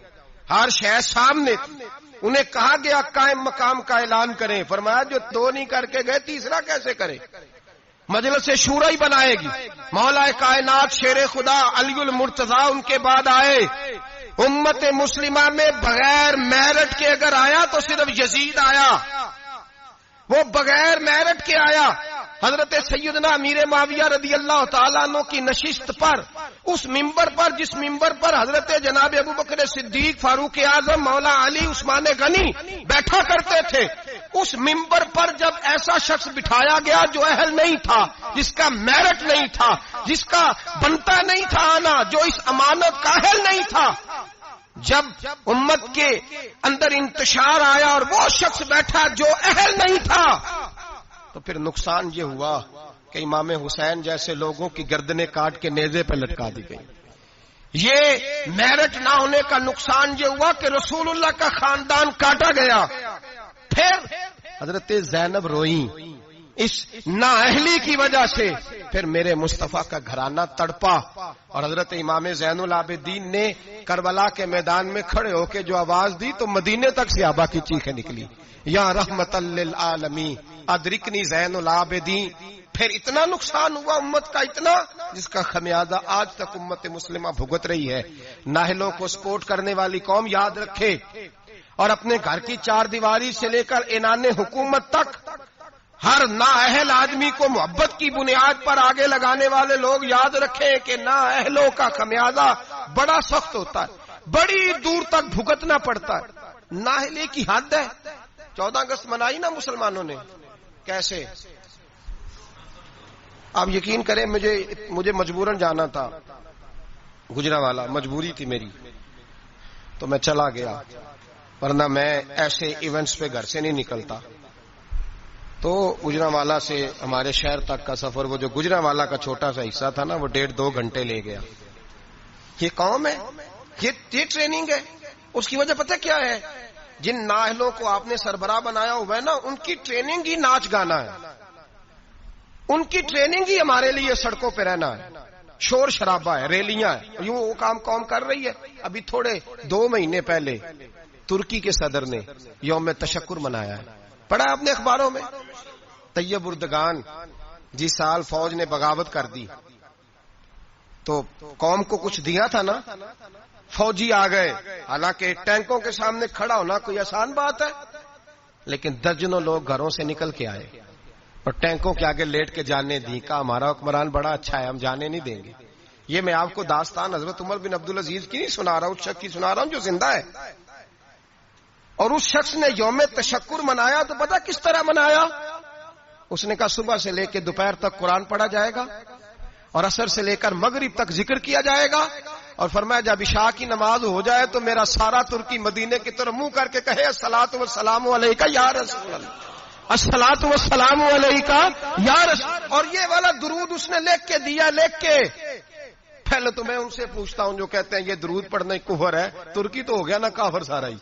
ہر شے سامنے تھی. انہیں کہا گیا قائم مقام کا اعلان کریں. فرمایا جو 2 نہیں کر کے گئے تیسرا کیسے کرے؟ مجلس شورا ہی بنائے گی. مولا کائنات شیر خدا علی المرتضیٰ ان کے بعد آئے. امت مسلمہ میں بغیر میرٹ کے اگر آیا تو صرف یزید آیا. وہ بغیر میرٹ کے آیا. حضرت سیدنا امیر معاویہ رضی اللہ تعالیٰ عنہ کی نشست پر، اس ممبر پر جس ممبر پر حضرت جناب ابو بکر صدیق، فاروق اعظم، مولا علی، عثمان غنی بیٹھا کرتے تھے، اس ممبر پر جب ایسا شخص بٹھایا گیا جو اہل نہیں تھا، جس کا میرٹ نہیں تھا، جس کا بنتا نہیں تھا آنا، جو اس امانت کا اہل نہیں تھا، جب امت کے اندر انتشار آیا اور وہ شخص بیٹھا جو اہل نہیں تھا، تو پھر نقصان یہ ہوا کہ امام حسین جیسے لوگوں کی گردنیں کاٹ کے نیزے پہ لٹکا دی گئی. یہ میرٹ نہ ہونے کا نقصان یہ ہوا کہ رسول اللہ کا خاندان کاٹا گیا. پھر حضرت زینب روئیں اس نااہلی کی وجہ سے، پھر میرے مصطفیٰ کا گھرانہ تڑپا، اور حضرت امام زین العابدین نے کربلا کے میدان میں کھڑے ہو کے جو آواز دی تو مدینے تک صحابہ کی چیخیں نکلی، یا رحمت للعالمین ادرکنی زین العابدین. پھر اتنا نقصان ہوا امت کا، اتنا جس کا خمیازہ آج تک امت مسلمہ بھگت رہی ہے. نااہلوں کو سپورٹ کرنے والی قوم یاد رکھے، اور اپنے گھر کی چار دیواری سے لے کر اعلان حکومت تک ہر نااہل آدمی کو محبت کی بنیاد پر آگے لگانے والے لوگ یاد رکھیں کہ نااہلوں کا خمیازہ بڑا سخت ہوتا ہے، بڑی دور تک بھگتنا پڑتا ہے. نااہلی کی حد ہے. 14 اگست منائی نا مسلمانوں نے، کیسے؟ آپ یقین کریں مجھے مجبوراً جانا تھا گجرانوالہ، مجبوری تھی میری، تو میں چلا گیا، ورنہ میں ایسے ایونٹس پہ گھر سے نہیں نکلتا. تو گجرانوالہ سے ہمارے شہر تک کا سفر، وہ جو گجرانوالہ کا چھوٹا سا حصہ تھا نا، وہ 1.5-2 گھنٹے لے گیا. یہ قوم ہے، یہ ٹریننگ ہے. اس کی وجہ پتہ کیا ہے؟ جن نااہلوں کو آپ نے سربراہ بنایا ہوا ہے نا، ان کی ٹریننگ ہی ناچ گانا ہے، ان کی ٹریننگ ہی ہمارے لیے سڑکوں پہ رہنا ہے، شور شرابہ ہے، ریلیاں ہیں. یوں وہ کام قوم کر رہی ہے. ابھی تھوڑے 2 مہینے پہلے ترکی کے صدر نے یوم تشکر منایا ہے، پڑھا آپ نے اخباروں میں؟ طیب اردگان جس سال فوج نے بغاوت کر دی تو قوم کو کچھ دیا تھا نا، فوجی آ گئے. حالانکہ ٹینکوں کے سامنے کھڑا ہونا کوئی آسان بات ہے، لیکن درجنوں لوگ گھروں سے نکل کے آئے اور ٹینکوں کے آگے لیٹ کے جانے دی. کہا ہمارا حکمران بڑا اچھا ہے، ہم جانے نہیں دیں گے. یہ میں آپ کو داستان حضرت عمر بن عبدالعزیز کی نہیں سنا رہا ہوں، اس شخص کی سنا رہا ہوں جو زندہ ہے. اور اس شخص نے یوم تشکر منایا تو پتہ کس طرح منایا؟ اس نے کہا صبح سے لے کے دوپہر تک قرآن پڑھا جائے گا، اور عصر سے لے کر مغرب تک ذکر کیا جائے گا، اور فرمایا جب عشاء کی نماز ہو جائے تو میرا سارا ترکی مدینے کی طرف منہ کر کے کہے الصلاۃ والسلام علیکہ یا رسول اللہ، الصلاۃ والسلام علیکہ یا رسول. اور یہ والا درود اس نے لکھ کے دیا، لکھ کے. پہلے تو میں ان سے پوچھتا ہوں جو کہتے ہیں یہ درود پڑھنا کفر ہے، ترکی تو ہو گیا نا کافر سارا ہی،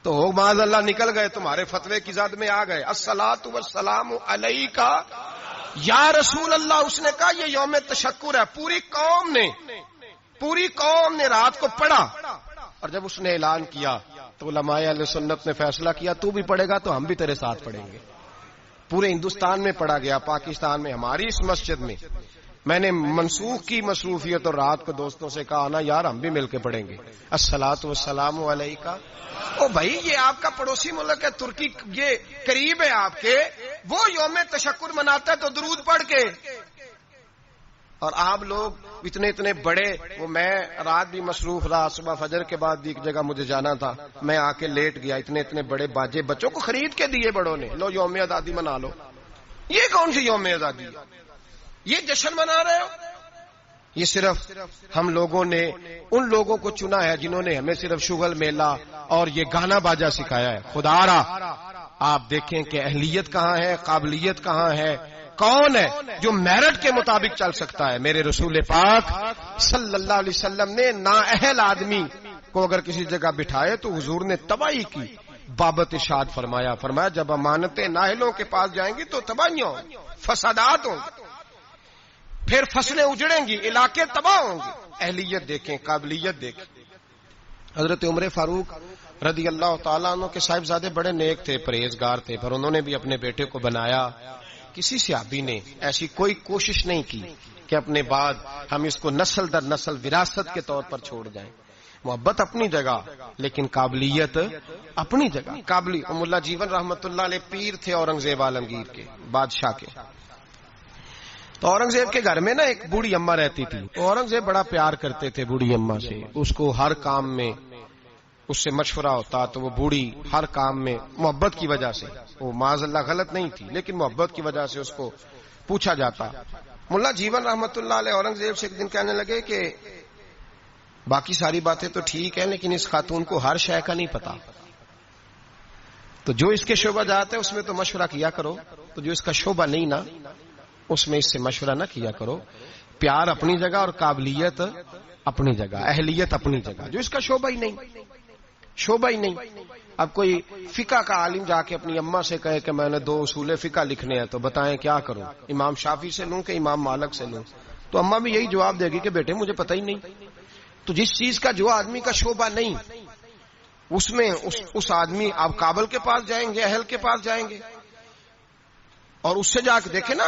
تو ہو معاذ اللہ نکل گئے، تمہارے فتوے کی زد میں آ گئے. الصلاۃ والسلام علیکہ یا رسول اللہ. اس نے کہا یہ یوم تشکر ہے. پوری قوم نے رات کو پڑھا، اور جب اس نے اعلان کیا تو علماء اہل سنت نے فیصلہ کیا تو بھی پڑھے گا تو ہم بھی تیرے ساتھ پڑھیں گے. پورے ہندوستان میں پڑھا گیا، پاکستان میں، ہماری اس مسجد میں. میں نے منسوخ کی مصروفیت اور رات کو دوستوں سے کہا نا یار ہم بھی مل کے پڑھیں گے الصلاۃ والسلام علیکہ. او بھائی یہ آپ کا پڑوسی ملک ہے ترکی، یہ قریب ہے آپ کے، وہ یوم تشکر مناتا ہے تو درود پڑھ کے. اور آپ لوگ اتنے بڑے، وہ میں رات بھی مصروف رہا، صبح فجر کے بعد بھی ایک جگہ مجھے جانا تھا، میں آ کے لیٹ گیا. اتنے بڑے باجے بچوں کو خرید کے دیے بڑوں نے، لو یوم آزادی منا لو. یہ کون سی یوم آزادی ہے؟ یہ جشن منا رہے ہو؟ یہ صرف ہم لوگوں نے ان لوگوں کو چنا ہے جنہوں نے ہمیں صرف شغل میلہ اور یہ گانا باجا سکھایا ہے. خدا را آپ دیکھیں کہ اہلیت کہاں ہے، قابلیت کہاں ہے، کون ہے جو میرٹ کے مطابق چل سکتا ہے. میرے رسول پاک صلی اللہ علیہ وسلم نے نااہل آدمی کو اگر کسی جگہ بٹھائے تو حضور نے تباہی کی بابت ارشاد فرمایا جب امانتیں نااہلوں کے پاس جائیں گی تو تباہیاں ہوں گی، فسادات ہوں گی، پھر فصلیں اجڑیں گی، علاقے تباہ ہوں گے. اہلیت دیکھیں، قابلیت دیکھیں. حضرت عمر فاروق رضی اللہ تعالیٰ عنہ کے صاحبزادے بڑے نیک تھے، پرہیزگار تھے، پر انہوں نے بھی اپنے بیٹے کو بنایا. کسی صحابی نے ایسی کوئی کوشش نہیں کی کہ اپنے بعد ہم اس کو نسل در نسل وراثت کے طور پر چھوڑ جائیں. محبت اپنی جگہ لیکن قابلیت اپنی جگہ. ملا جیون رحمت اللہ علیہ پیر تھے اورنگزیب عالمگیر کے بادشاہ کے. تو اورنگزیب کے گھر میں نا ایک بوڑھی اماں رہتی تھی. تو اورنگزیب بڑا پیار کرتے تھے بوڑھی اماں سے. اس کو ہر کام میں اس سے مشورہ ہوتا تو وہ بوڑھی ہر کام میں محبت کی وجہ سے, وہ معاذ اللہ غلط نہیں تھی لیکن محبت کی وجہ سے اس کو پوچھا جاتا. ملا جیون رحمت اللہ علیہ اورنگزیب سے ایک دن کہنے لگے کہ باقی ساری باتیں تو ٹھیک ہیں لیکن اس خاتون کو ہر شے کا نہیں پتا, تو جو اس کے شعبہ جات ہے اس میں تو مشورہ کیا کرو, تو جو اس کا شعبہ نہیں نا اس میں اس سے مشورہ نہ کیا کرو. پیار اپنی جگہ اور قابلیت اپنی جگہ, اہلیت اپنی جگہ. جو اس کا شعبہ ہی نہیں. اب کوئی فقہ کا عالم جا کے اپنی اماں سے کہے کہ میں نے 2 اصول فقہ لکھنے ہیں تو بتائیں کیا کروں, امام شافعی سے لوں کہ امام مالک سے لوں, تو اماں بھی یہی جواب دے گی کہ بیٹے مجھے پتہ ہی نہیں. تو جس چیز کا جو آدمی کا شعبہ نہیں اس میں اس آدمی آپ کابل کے پاس جائیں گے, اہل کے پاس جائیں گے, اور اس سے جا کے دیکھیں نا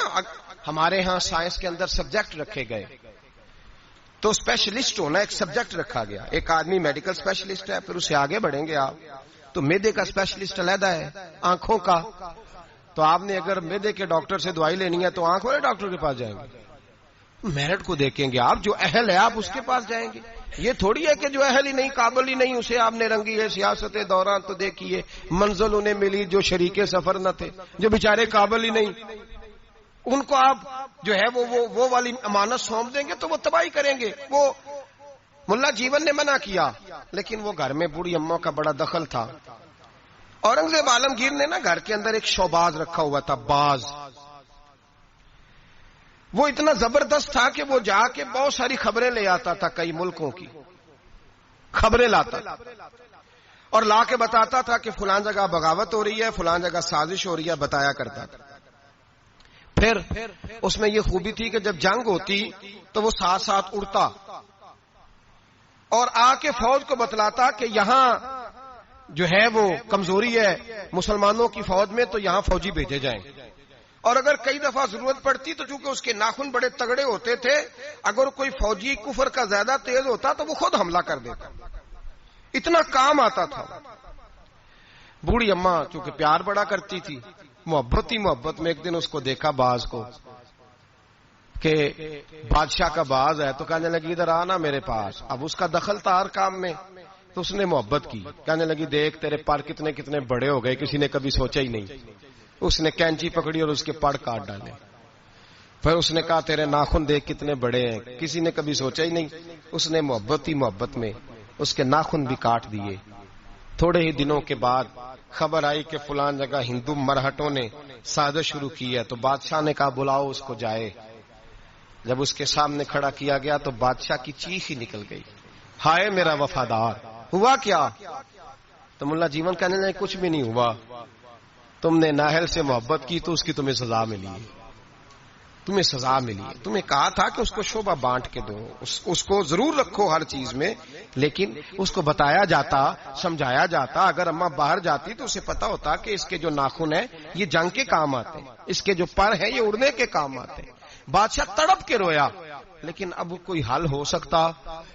ہمارے ہاں سائنس کے اندر سبجیکٹ رکھے گئے تو اسپیشلسٹ ہونا ایک سبجیکٹ رکھا گیا. ایک آدمی میڈیکل اسپیشلسٹ ہے, پھر اسے آگے بڑھیں گے آپ تو میدے کا اسپیشلسٹ علیحدہ ہے, آنکھوں کا, تو آپ نے اگر میدے کے ڈاکٹر سے دوائی لینی ہے تو آنکھ والے ڈاکٹر کے پاس جائیں گے. میرٹ کو دیکھیں گے آپ, جو اہل ہے آپ اس کے پاس جائیں گے. یہ تھوڑی ہے کہ جو اہل ہی نہیں, قابل ہی نہیں, اسے آپ نے رنگی ہے. سیاست دوران تو دیکھیے منزل انہیں ملی جو شریک سفر نہ تھے, جو بیچارے قابل ہی نہیں, ان کو آپ جو ہے وہ والی امانت سونپ دیں گے تو وہ تباہی کریں گے. وہ ملا جیون نے منع کیا لیکن وہ گھر میں بوڑھی اماں کا بڑا دخل تھا. اورنگزیب عالمگیر نے نا گھر کے اندر ایک شوباز رکھا ہوا تھا, باز. وہ اتنا زبردست تھا کہ وہ جا کے بہت ساری خبریں لے آتا تھا, کئی ملکوں کی خبریں لاتا اور لا کے بتاتا تھا کہ فلان جگہ بغاوت ہو رہی ہے, فلان جگہ سازش ہو رہی ہے, بتایا کرتا تھا. پھر اس میں یہ خوبی تھی کہ جب جنگ ہوتی تو وہ ساتھ ساتھ اڑتا اور آ کے فوج کو بتلاتا کہ یہاں جو ہے وہ کمزوری ہے مسلمانوں کی فوج میں, تو یہاں فوجی بھیجے جائیں. اور اگر کئی دفعہ ضرورت پڑتی تو چونکہ اس کے ناخن بڑے تگڑے ہوتے تھے, اگر کوئی فوجی کفر کا زیادہ تیز ہوتا تو وہ خود حملہ کر دیتا. اتنا کام آتا تھا. بوڑھی اماں چونکہ پیار بڑا کرتی تھی, محبت ہی محبت میں ایک دن اس کو دیکھا باز کو کہ بادشاہ کا باز ہے, تو کہنے لگی ادھر آنا میرے پاس. اب اس کا دخل تھا ہر کام میں, تو اس نے محبت کی. کہنے لگی دیکھ تیرے پر کتنے بڑے ہو گئے, کسی نے کبھی سوچا ہی نہیں. اس نے کینچی پکڑی اور اس کے پڑ کاٹ ڈالے. پھر اس نے کہا تیرے ناخن دیکھ کتنے بڑے ہیں, کسی نے کبھی سوچا ہی نہیں. اس نے محبت ہی محبت میں اس کے ناخن بھی کاٹ دیے. تھوڑے ہی دنوں کے بعد خبر آئی کہ فلان جگہ ہندو مرہٹوں نے سازش شروع کی ہے, تو بادشاہ نے کہا بلاؤ اس کو جائے. جب اس کے سامنے کھڑا کیا گیا تو بادشاہ کی چیخ ہی نکل گئی, ہائے میرا وفادار, ہوا کیا؟ تو ملا جیون کہنے لگے کچھ بھی نہیں ہوا, تم نے نااہل سے محبت کی تو اس کی تمہیں سزا ملی ہے, تمہیں سزا ملی ہے. تمہیں کہا تھا کہ اس کو شعبہ بانٹ کے دو, اس کو ضرور رکھو ہر چیز میں, لیکن اس کو بتایا جاتا, سمجھایا جاتا. اگر اماں باہر جاتی تو اسے پتا ہوتا کہ اس کے جو ناخن ہیں یہ جنگ کے کام آتے ہیں, اس کے جو پر ہیں یہ اڑنے کے کام آتے ہیں. بادشاہ تڑپ کے رویا, لیکن اب کوئی حل ہو سکتا.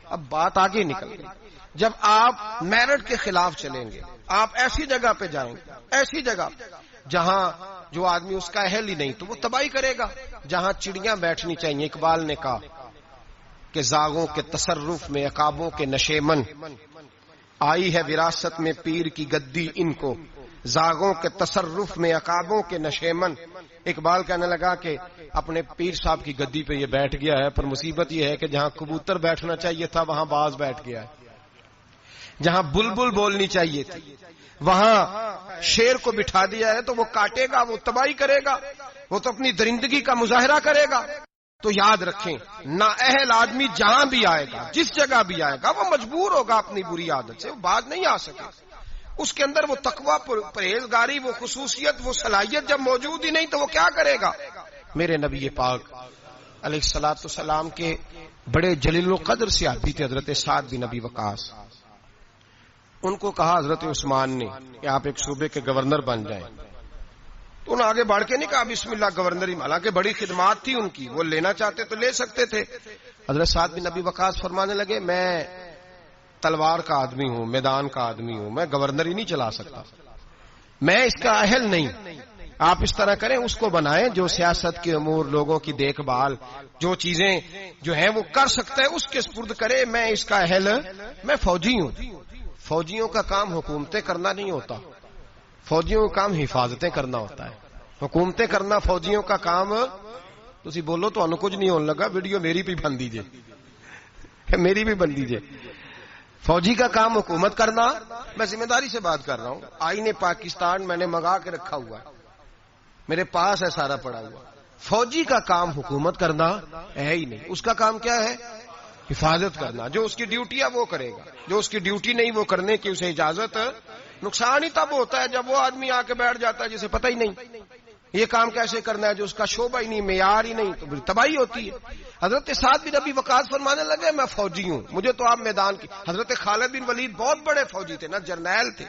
اب بات آگے نکل گئی. جب آپ میرٹ کے خلاف چلیں گے, آپ ایسی جگہ پہ جائیں گے, ایسی جگہ جہاں جو آدمی اس کا اہل ہی نہیں, تو وہ تباہی کرے گا. جہاں چڑیاں بیٹھنی چاہیے, اقبال نے کہا کہ زاغوں کے تصرف میں عقابوں کے نشیمن, آئی ہے وراثت میں پیر کی گدی ان کو, زاغوں کے تصرف میں عقابوں کے نشیمن. اقبال کہنے لگا کہ اپنے پیر صاحب کی گدی پہ یہ بیٹھ گیا ہے, پر مصیبت یہ ہے کہ جہاں کبوتر بیٹھنا چاہیے تھا وہاں باز بیٹھ گیا ہے, جہاں بلبل بولنی چاہیے تھی وہاں شیر کو بٹھا دیا ہے. تو وہ کاٹے گا, وہ تباہی کرے گا, وہ تو اپنی درندگی کا مظاہرہ کرے گا. تو یاد رکھیں, نااہل آدمی جہاں بھی آئے گا, جس جگہ بھی آئے گا, وہ مجبور ہوگا اپنی بری عادت سے, وہ باز نہیں آ سکے. اس کے اندر وہ تقوی, پرہیزگاری, وہ خصوصیت, وہ صلاحیت جب موجود ہی نہیں تو وہ کیا کرے گا. میرے نبی پاک علیہ الصلوۃ والسلام کے بڑے جلیل القدر صحابی تھے حضرت سعد بن ابی وقاص. ان کو کہا حضرت عثمان نے کہ آپ ایک صوبے کے گورنر بن جائیں. تو انہوں نے آگے بڑھ کے نہیں کہا بسم اللہ گورنر, حالانکہ بڑی خدمات تھی ان کی, وہ لینا چاہتے تو لے سکتے تھے. حضرت سعد بن ابی وقاص فرمانے لگے میں تلوار کا آدمی ہوں، میدان کا آدمی ہوں، میں گورنر ہی نہیں چلا سکتا، میں اس کا اہل نہیں. آپ اس طرح کریں، اس کو بنائیں جو سیاست کے امور، لوگوں کی دیکھ بھال، جو چیزیں جو ہیں وہ کر سکتا ہے اس کے سپرد کرے. میں اس کا اہل، میں فوجی ہوں. فوجیوں کا کام حکومتیں کرنا نہیں ہوتا، فوجیوں کا کام حفاظتیں کرنا ہوتا ہے. حکومتیں کرنا فوجیوں کا کام. تسی بولو تو کچھ نہیں ہونے لگا، ویڈیو میری بھی بن دیجئے، میری بھی بن دیجئے. فوجی کا کام حکومت کرنا. میں ذمہ داری سے بات کر رہا ہوں. آئین پاکستان میں نے منگا کے رکھا ہوا ہے، میرے پاس ہے سارا پڑا ہوا. فوجی کا کام حکومت کرنا ہے ہی نہیں. اس کا کام کیا ہے؟ حفاظت کرنا. جو اس کی ڈیوٹی ہے وہ کرے گا، جو اس کی ڈیوٹی نہیں وہ کرنے کی اسے اجازت. نقصان ہی تب ہوتا ہے جب وہ آدمی آ کے بیٹھ جاتا ہے جسے پتہ ہی نہیں یہ کام کیسے کرنا ہے، جو اس کا شعبہ ہی نہیں، معیار ہی نہیں، تو تباہی ہوتی ہے. حضرت سعد بن ابی وقاص فرمانے لگے میں فوجی ہوں، مجھے تو آپ میدان کی. حضرت خالد بن ولید بہت بڑے فوجی تھے، نہ جرنیل تھے،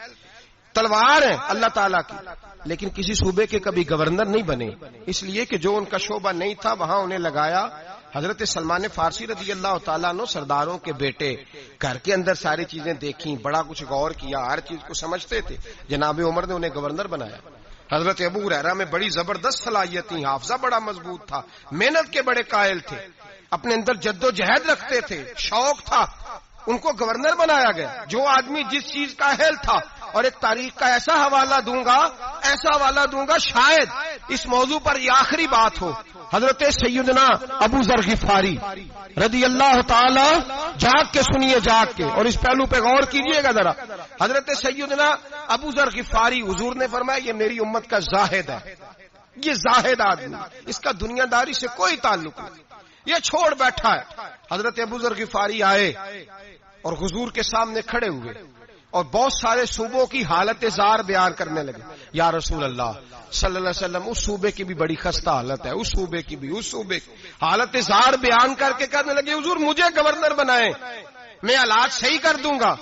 تلوار ہے اللہ تعالیٰ کی، لیکن کسی صوبے کے کبھی گورنر نہیں بنے، اس لیے کہ جو ان کا شعبہ نہیں تھا وہاں انہیں لگایا. حضرت سلمان فارسی رضی اللہ تعالیٰ عنہ سرداروں کے بیٹے، گھر کے اندر ساری چیزیں دیکھیں، بڑا کچھ غور کیا، ہر چیز کو سمجھتے تھے. جناب عمر نے انہیں گورنر بنایا. حضرت ابو ہریرہ میں بڑی زبردست صلاحیت تھی، حافظہ بڑا مضبوط تھا، محنت کے بڑے قائل تھے، اپنے اندر جد و جہد رکھتے تھے، شوق تھا، ان کو گورنر بنایا گیا. جو آدمی جس چیز کا اہل تھا. اور ایک تاریخ کا ایسا حوالہ دوں گا شاید اس موضوع پر یہ آخری بات ہو. حضرت سیدنا ابو ذر غفاری رضی اللہ تعالی، جاگ کے سنیے، جاگ کے، اور اس پہلو پہ غور کیجئے گا ذرا. حضرت سیدنا ابو ذر غفاری، حضور نے فرمایا یہ میری امت کا زاہد ہے، یہ زاہد آدمی، اس کا دنیا داری سے کوئی تعلق نہیں، یہ چھوڑ بیٹھا ہے. حضرت ابو ذر غفاری آئے اور حضور کے سامنے کھڑے ہوئے اور بہت سارے صوبوں کی حالت زار بیان کرنے لگے. یا رسول اللہ صلی اللہ علیہ وسلم، اس صوبے کی بھی بڑی خستہ حالت ہے، اس صوبے کی بھی، اس صوبے کی حالت زار بیان کر کے کہنے لگے حضور مجھے گورنر بنائیں، میں حالات صحیح کر دوں گا.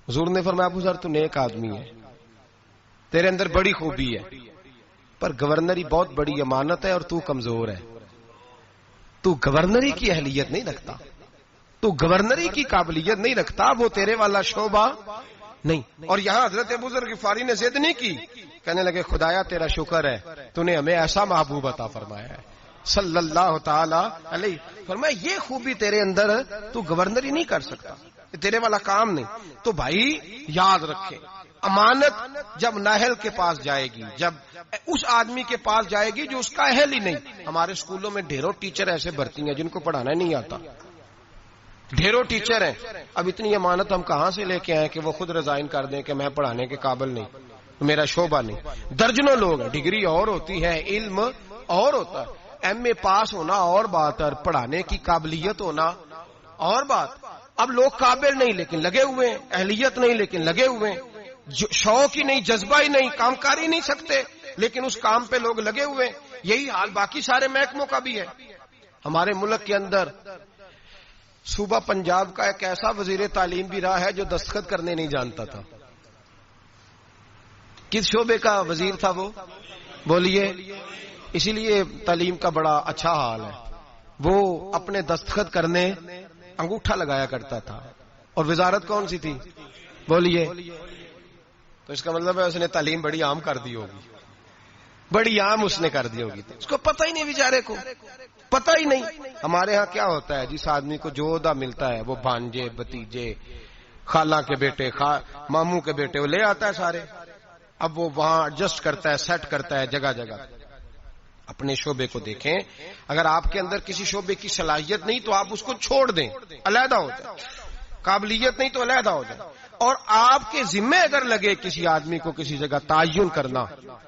حضور نے فرمایا ابو ذر تو نیک آدمی ہے، تیرے اندر بڑی خوبی ہے، پر گورنری بہت بڑی امانت ہے اور تو کمزور ہے، تو گورنری کی اہلیت نہیں رکھتا، تو گورنری کی قابلیت نہیں رکھتا، وہ تیرے والا شعبہ نہیں. اور یہاں حضرت ابو ذر غفاری نے ضد نہیں کی، کہنے لگے خدایا تیرا شکر ہے تو نے ہمیں ایسا محبوب عطا فرمایا ہے صلی اللہ تعالی علیہ. فرمایا یہ خوبی تیرے اندر، تو گورنری نہیں کر سکتا، تیرے والا کام نہیں. تو بھائی یاد رکھیں، امانت جب نااہل کے پاس جائے گی، جب اس آدمی کے پاس جائے گی جو اس کا اہل ہی نہیں. ہمارے اسکولوں میں ڈھیروں ٹیچر ایسے بھرتی ہیں جن کو پڑھانا نہیں آتا، ڈھیروں ٹیچر ہیں. اب اتنی امانت ہم کہاں سے لے کے آئیں کہ وہ خود ریزائن کر دیں کہ میں پڑھانے کے قابل نہیں، میرا شعبہ نہیں. درجنوں لوگ ہیں، ڈگری اور ہوتی ہے، علم اور ہوتا ہے، ایم اے پاس ہونا اور بات ہے، پڑھانے کی قابلیت ہونا اور بات. اب لوگ قابل نہیں لیکن لگے ہوئے ہیں، اہلیت نہیں لیکن لگے ہوئے ہیں، شوق ہی نہیں، جذبہ ہی نہیں، کام کر ہی نہیں سکتے لیکن اس کام پہ لوگ لگے ہوئے ہیں. یہی حال باقی سارے محکموں کا بھی ہے. ہمارے ملک کے اندر صوبہ پنجاب کا ایک ایسا وزیر تعلیم بھی رہا ہے جو دستخط کرنے نہیں جانتا تھا. کس شعبے کا وزیر تھا وہ؟ بولیے. اسی لیے تعلیم کا بڑا اچھا حال ہے. وہ اپنے دستخط کرنے انگوٹھا لگایا کرتا تھا. اور وزارت کون سی تھی؟ بولیے. تو اس کا مطلب ہے اس نے تعلیم بڑی عام کر دی ہوگی، بڑی عام اس نے کر دی ہوگی، اس کو پتہ ہی نہیں، بیچارے کو پتہ ہی نہیں. ہمارے ہاں کیا ہوتا ہے، جس آدمی کو جو عہدہ ملتا ہے وہ بھانجے، بھتیجے، خالہ کے بیٹے، ماموں کے بیٹے وہ لے آتا ہے سارے. اب وہ وہاں ایڈجسٹ کرتا ہے، سیٹ کرتا ہے جگہ جگہ. اپنے شعبے کو دیکھیں، اگر آپ کے اندر کسی شعبے کی صلاحیت نہیں تو آپ اس کو چھوڑ دیں، علیحدہ ہو جائیں. قابلیت نہیں تو علیحدہ ہو جائیں. اور آپ کے ذمہ اگر لگے کسی آدمی کو کسی جگہ تعین کرنا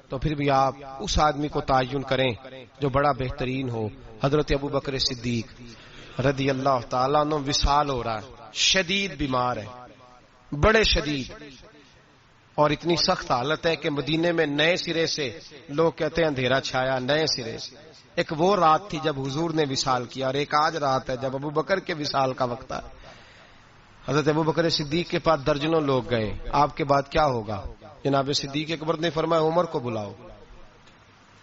تو پھر بھی آپ اس آدمی کو تعین کریں جو بڑا بہترین ہو. حضرت ابو بکر صدیق رضی اللہ تعالیٰ عنہ وصال ہو رہا ہے، شدید بیمار ہے، بڑے شدید، اور اتنی سخت حالت ہے کہ مدینے میں نئے سرے سے لوگ کہتے ہیں اندھیرا چھایا، نئے سرے سے. ایک وہ رات تھی جب حضور نے وصال کیا، اور ایک آج رات ہے جب ابو بکر کے وصال کا وقت ہے. حضرت ابو بکر صدیق کے پاس درجنوں لوگ گئے، آپ کے بعد کیا ہوگا؟ جناب صدیق اکبر نے فرمایا عمر کو بلاؤ.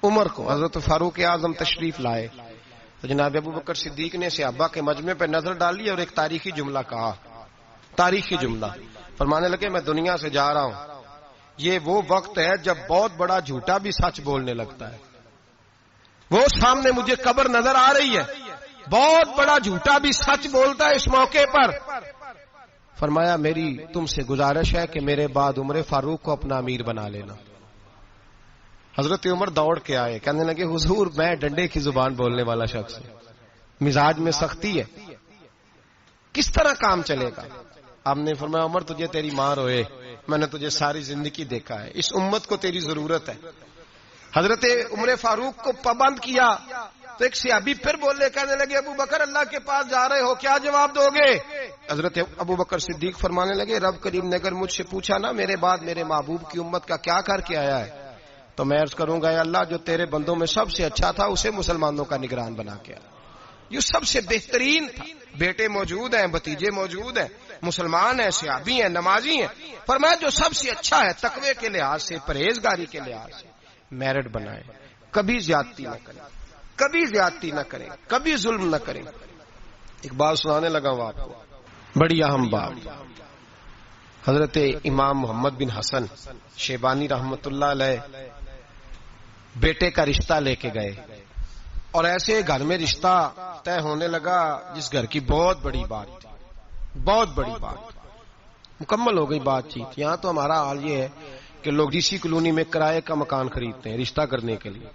عمر کو. حضرت فاروق اعظم تشریف لائے تو جناب ابو بکر صدیق نے صحابہ کے مجمع پہ نظر ڈالی اور ایک تاریخی جملہ کہا تاریخی جملہ. فرمانے لگے میں دنیا سے جا رہا ہوں، یہ وہ وقت ہے جب بہت بڑا جھوٹا بھی سچ بولنے لگتا ہے. وہ سامنے مجھے قبر نظر آ رہی ہے، بہت بڑا جھوٹا بھی سچ بولتا ہے اس موقع پر. فرمایا میری تم سے گزارش ہے کہ میرے بعد عمر فاروق کو اپنا امیر بنا لینا. حضرت عمر دوڑ کے آئے، کہنے لگے حضور میں ڈنڈے کی زبان بولنے والا شخص ہوں، مزاج میں سختی ہے، کس طرح کام چلے گا؟ آپ نے فرمایا عمر تجھے تیری ماں روئے، میں نے تجھے ساری زندگی دیکھا ہے، اس امت کو تیری ضرورت ہے. حضرت عمر فاروق کو پابند کیا تو ایک صحابی پھر بولے، کہنے لگے ابو بکر اللہ کے پاس جا رہے ہو، کیا جواب دو گے؟ حضرت ابو بکر صدیق فرمانے لگے رب کریم نے اگر مجھ سے پوچھا نا میرے بعد میرے محبوب کی امت کا کیا کر کے آیا ہے تو میں عرض کروں گا اے اللہ جو تیرے بندوں میں سب سے اچھا تھا اسے مسلمانوں کا نگران بنا کے آیا، جو سب سے بہترین تھا. بیٹے موجود ہیں، بھتیجے موجود ہیں، مسلمان ہیں، صحابی ہیں، نمازی ہیں، فرمایا جو سب سے اچھا ہے تقوی کے لحاظ سے، پرہیزگاری کے لحاظ سے میرٹ بنائے، کبھی زیادتی نہ کریں، کبھی زیادتی نہ کریں، کبھی ظلم نہ کریں. ایک بات سنانے لگا ہوں آپ کو، بڑی اہم بات. حضرت امام محمد بن حسن شیبانی رحمت اللہ علیہ بیٹے کا رشتہ لے کے گئے اور ایسے گھر میں رشتہ طے ہونے لگا جس گھر کی بہت بڑی بات تھی، بہت بڑی بات مکمل ہو گئی بات چیت. یہاں تو ہمارا حال یہ ہے کہ لوگ ڈیسی کالونی میں کرائے کا مکان خریدتے ہیں رشتہ کرنے کے لیے،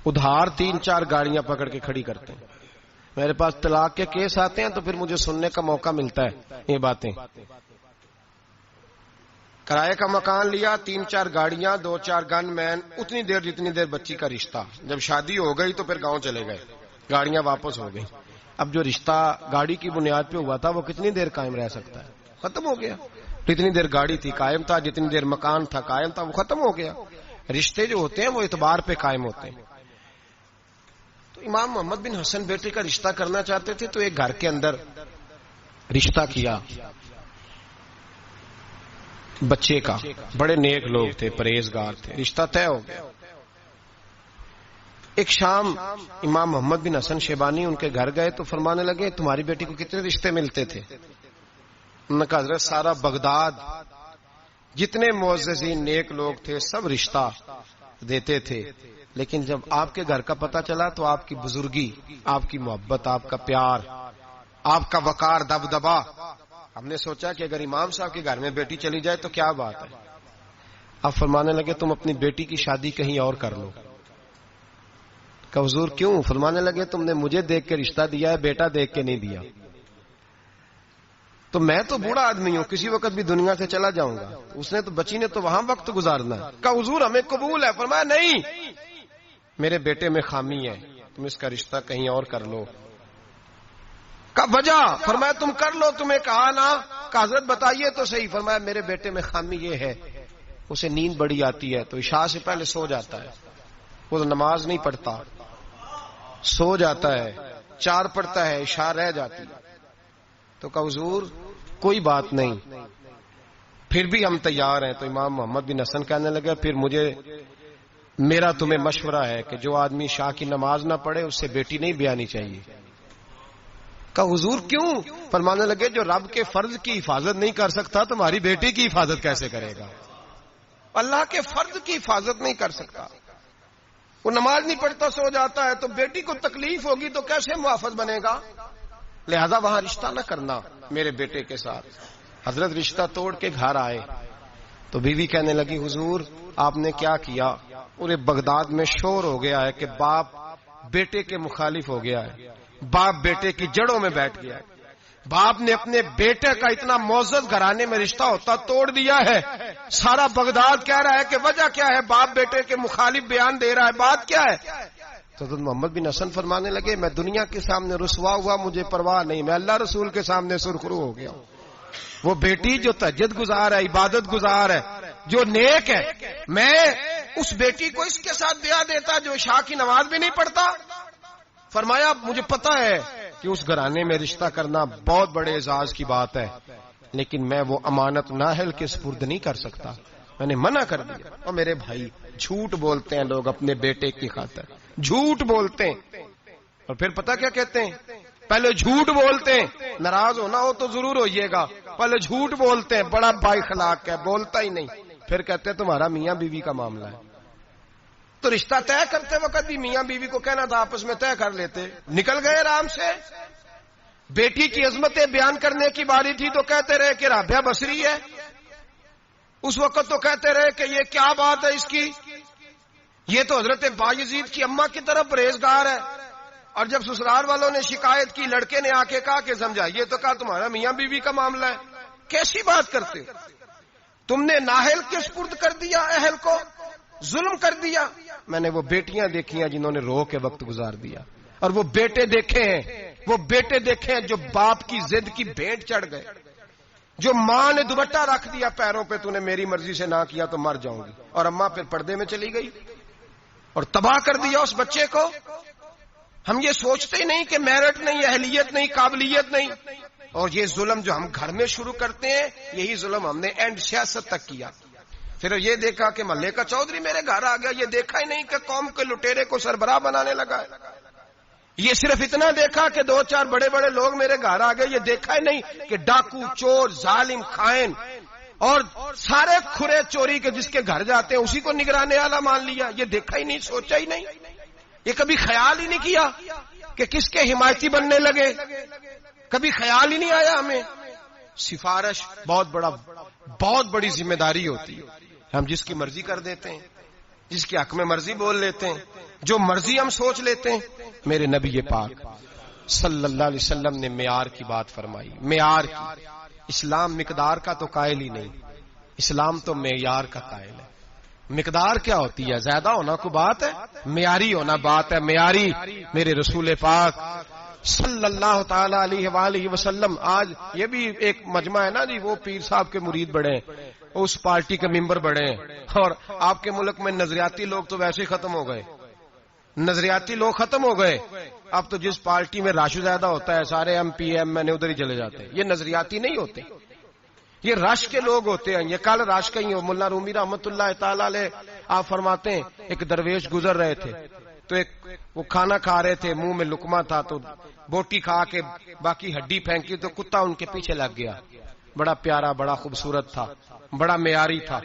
ادھار 3-4 گاڑیاں پکڑ کے کھڑی کرتے ہیں. میرے پاس طلاق کے کیس آتے ہیں تو پھر مجھے سننے کا موقع ملتا ہے یہ باتیں. کرائے کا مکان لیا، 3-4 گاڑیاں، 2-4 گن مین، اتنی دیر جتنی دیر بچی کا رشتہ. جب شادی ہو گئی تو پھر گاؤں چلے گئے، گاڑیاں واپس ہو گئی. اب جو رشتہ گاڑی کی بنیاد پہ ہوا تھا وہ کتنی دیر قائم رہ سکتا ہے؟ ختم ہو گیا. جتنی دیر گاڑی تھی قائم تھا، جتنی دیر مکان تھا قائم تھا، وہ ختم ہو گیا. رشتے جو ہوتے ہیں وہ اعتبار پہ قائم ہوتے ہیں. تو امام محمد بن حسن بیٹے کا رشتہ کرنا چاہتے تھے تو ایک گھر کے اندر رشتہ کیا بچے کا. بڑے نیک لوگ تھے، پرہیزگار تھے، رشتہ طے ہو گیا. ایک شام امام محمد بن حسن شیبانی ان کے گھر گئے تو فرمانے لگے تمہاری بیٹی کو کتنے رشتے ملتے تھے؟ انہوں نے کہا حضرت سارا بغداد جتنے معززین نیک لوگ تھے سب رشتہ دیتے تھے، لیکن جب آپ کے گھر کا پتہ چلا تو آپ کی بزرگی، آپ کی محبت، آپ کا پیار، آپ کا وقار، دبدبا، ہم نے سوچا کہ اگر امام صاحب کے گھر میں بیٹی چلی جائے تو کیا بات ہے. اب فرمانے لگے تم اپنی بیٹی کی شادی کہیں اور کر لو. کہ حضور کیوں؟ فرمانے لگے تم نے مجھے دیکھ کے رشتہ دیا ہے، بیٹا دیکھ کے نہیں دیا. تو میں تو بوڑھا آدمی ہوں، کسی وقت بھی دنیا سے چلا جاؤں گا، اس نے تو بچی نے تو وہاں وقت گزارنا ہے. کہ حضور ہمیں قبول ہے. فرمایا نہیں، میرے بیٹے میں خامی ہے، تم اس کا رشتہ کہیں اور کر لو. کا وجہ؟ فرمایا تم کر لو، تمہیں کہا نا. کہ حضرت بتائیے تو صحیح. فرمایا میرے بیٹے میں خامی یہ ہے اسے نیند بڑی آتی ہے تو عشاء سے پہلے سو جاتا ہے، وہ نماز نہیں پڑھتا، سو جاتا ہے، 4 پڑھتا ہے، عشاء رہ جاتی ہے. تو کہ حضور کوئی بات نہیں، پھر بھی ہم تیار ہیں. تو امام محمد بن حسن کہنے لگا پھر میرا تمہیں مشورہ ہے کہ جو آدمی عشاء کی نماز نہ پڑھے اس سے بیٹی نہیں بیانی چاہیے. کہ حضور کیوں؟ فرمانے لگے جو رب کے فرض کی حفاظت نہیں کر سکتا تمہاری بیٹی کی حفاظت کیسے کرے گا؟ اللہ کے فرض کی حفاظت نہیں کر سکتا، وہ نماز نہیں پڑھتا، سو جاتا ہے، تو بیٹی کو تکلیف ہوگی تو کیسے محافظ بنے گا؟ لہذا وہاں رشتہ نہ کرنا میرے بیٹے کے ساتھ. حضرت رشتہ توڑ کے گھر آئے تو بیوی کہنے لگی حضور آپ نے کیا کیا؟ پورے بغداد میں شور ہو گیا ہے کہ باپ بیٹے کے مخالف ہو گیا ہے، باپ بیٹے کی جڑوں میں بیٹھ گیا ہے، باپ نے اپنے بیٹے کا اتنا معزز گھرانے میں رشتہ ہوتا توڑ دیا ہے. سارا بغداد کہہ رہا ہے کہ وجہ کیا ہے؟ باپ بیٹے کے مخالف بیان دے رہا ہے، بات کیا ہے؟ تو حضرت محمد بن حسن فرمانے لگے میں دنیا کے سامنے رسوا ہوا مجھے پرواہ نہیں، میں اللہ رسول کے سامنے سرخرو ہو گیا. وہ بیٹی جو تہجد گزار ہے، عبادت گزار ہے، جو نیک ہے، میں اس بیٹی کو اس کے ساتھ بیاہ دیتا جو عشاء کی نماز بھی نہیں پڑھتا. فرمایا مجھے پتا ہے کہ اس گھرانے میں رشتہ کرنا بہت بڑے اعزاز کی بات ہے، لیکن میں وہ امانت نااہل کے سپرد نہیں کر سکتا، میں نے منع کر دیا. اور میرے بھائی جھوٹ بولتے ہیں لوگ اپنے بیٹے کی خاطر، جھوٹ بولتے ہیں اور پھر پتہ کیا کہتے ہیں؟ پہلے جھوٹ بولتے ہیں، ناراض ہونا ہو تو ضرور ہوئیے گا، پہلے جھوٹ بولتے ہیں، بڑا بائی اخلاق ہے، بولتا ہی نہیں، پھر کہتے ہیں تمہارا میاں بیوی کا معاملہ ہے۔ تو رشتہ طے کرتے وقت بھی میاں بیوی کو کہنا تھا آپس میں طے کر لیتے، نکل گئے آرام سے۔ بیٹی کی عظمتیں بیان کرنے کی باری تھی تو کہتے رہے کہ رابعہ بصری ہے، اس وقت تو کہتے رہے کہ یہ کیا بات ہے اس کی، یہ تو حضرت بایزید کی اماں کی طرف پرہیزگار ہے، اور جب سسرال والوں نے شکایت کی، لڑکے نے آ کے کہا کہ سمجھائیے تو کہا تمہارا میاں بیوی کا معاملہ ہے۔ کیسی بات کرتے ہو؟ تم نے نااہل کے سپرد کر دیا اہل کو، ظلم کر دیا۔ میں نے وہ بیٹیاں دیکھی ہیں جنہوں نے رو کے وقت گزار دیا، اور وہ بیٹے دیکھے ہیں، وہ بیٹے دیکھے ہیں جو باپ کی ضد کی بھینٹ چڑھ گئے، جو ماں نے دوپٹہ رکھ دیا پیروں پہ، تو نے میری مرضی سے نہ کیا تو مر جاؤں گی، اور اماں پھر پردے میں چلی گئی اور تباہ کر دیا اس بچے کو۔ ہم یہ سوچتے ہی نہیں کہ میرٹ نہیں، اہلیت نہیں، قابلیت نہیں، اور یہ ظلم جو ہم گھر میں شروع کرتے ہیں، یہی ظلم ہم نے اینڈ سیاست تک کیا۔ پھر یہ دیکھا کہ محلے کا چودھری میرے گھر آ گیا، یہ دیکھا ہی نہیں کہ قوم کے لٹیرے کو سربراہ بنانے لگا ہے۔ یہ صرف اتنا دیکھا کہ 2-4 بڑے بڑے لوگ میرے گھر آ گئے، یہ دیکھا ہی نہیں کہ ڈاکو، چور، ظالم، خائن اور سارے کھرے چوری کے جس کے گھر جاتے ہیں اسی کو نگران اعلیٰ مان لیا۔ یہ دیکھا ہی نہیں، سوچا ہی نہیں، یہ کبھی خیال ہی نہیں کیا کہ کس کے حمایتی بننے لگے، کبھی خیال ہی نہیں آیا ہمیں۔ سفارش بہت بڑی ذمہ داری ہوتی ہے، ہم جس کی مرضی کر دیتے ہیں، جس کے حق میں مرضی بول لیتے ہیں، جو مرضی ہم سوچ لیتے ہیں۔ میرے نبی پاک صلی اللہ علیہ وسلم نے معیار کی بات فرمائی، معیار کی۔ اسلام مقدار کا تو قائل ہی نہیں، اسلام تو معیار کا قائل ہے۔ مقدار کیا ہوتی ہے؟ زیادہ ہونا کو بات ہے، معیاری ہونا بات ہے، معیاری۔ میرے رسول پاک صلی اللہ تعالی علیہ وآلہ وسلم، آج یہ بھی ایک مجمع ہے نا جی، وہ پیر صاحب کے مرید بڑے ہیں، اس پارٹی کے ممبر بڑے ہیں، اور آپ کے ملک میں نظریاتی لوگ تو ویسے ہی ختم ہو گئے، نظریاتی لوگ ختم ہو گئے۔ اب تو جس پارٹی میں رش زیادہ ہوتا ہے سارے ایم پی ایم این اے ادھر ہی چلے جاتے ہیں۔ یہ نظریاتی نہیں ہوتے، یہ رش کے لوگ ہوتے ہیں۔ یہ کل رش کا ہی ہو، ملا رومی رحمت اللہ تعالی علیہ آپ فرماتے ہیں ایک درویش گزر رہے تھے تو وہ کھانا کھا رہے تھے، منہ میں لقمہ تھا تو بوٹی کھا کے باقی ہڈی پھینکی تو کتا ان کے پیچھے لگ گیا، بڑا پیارا، بڑا خوبصورت تھا، بڑا معیاری تھا،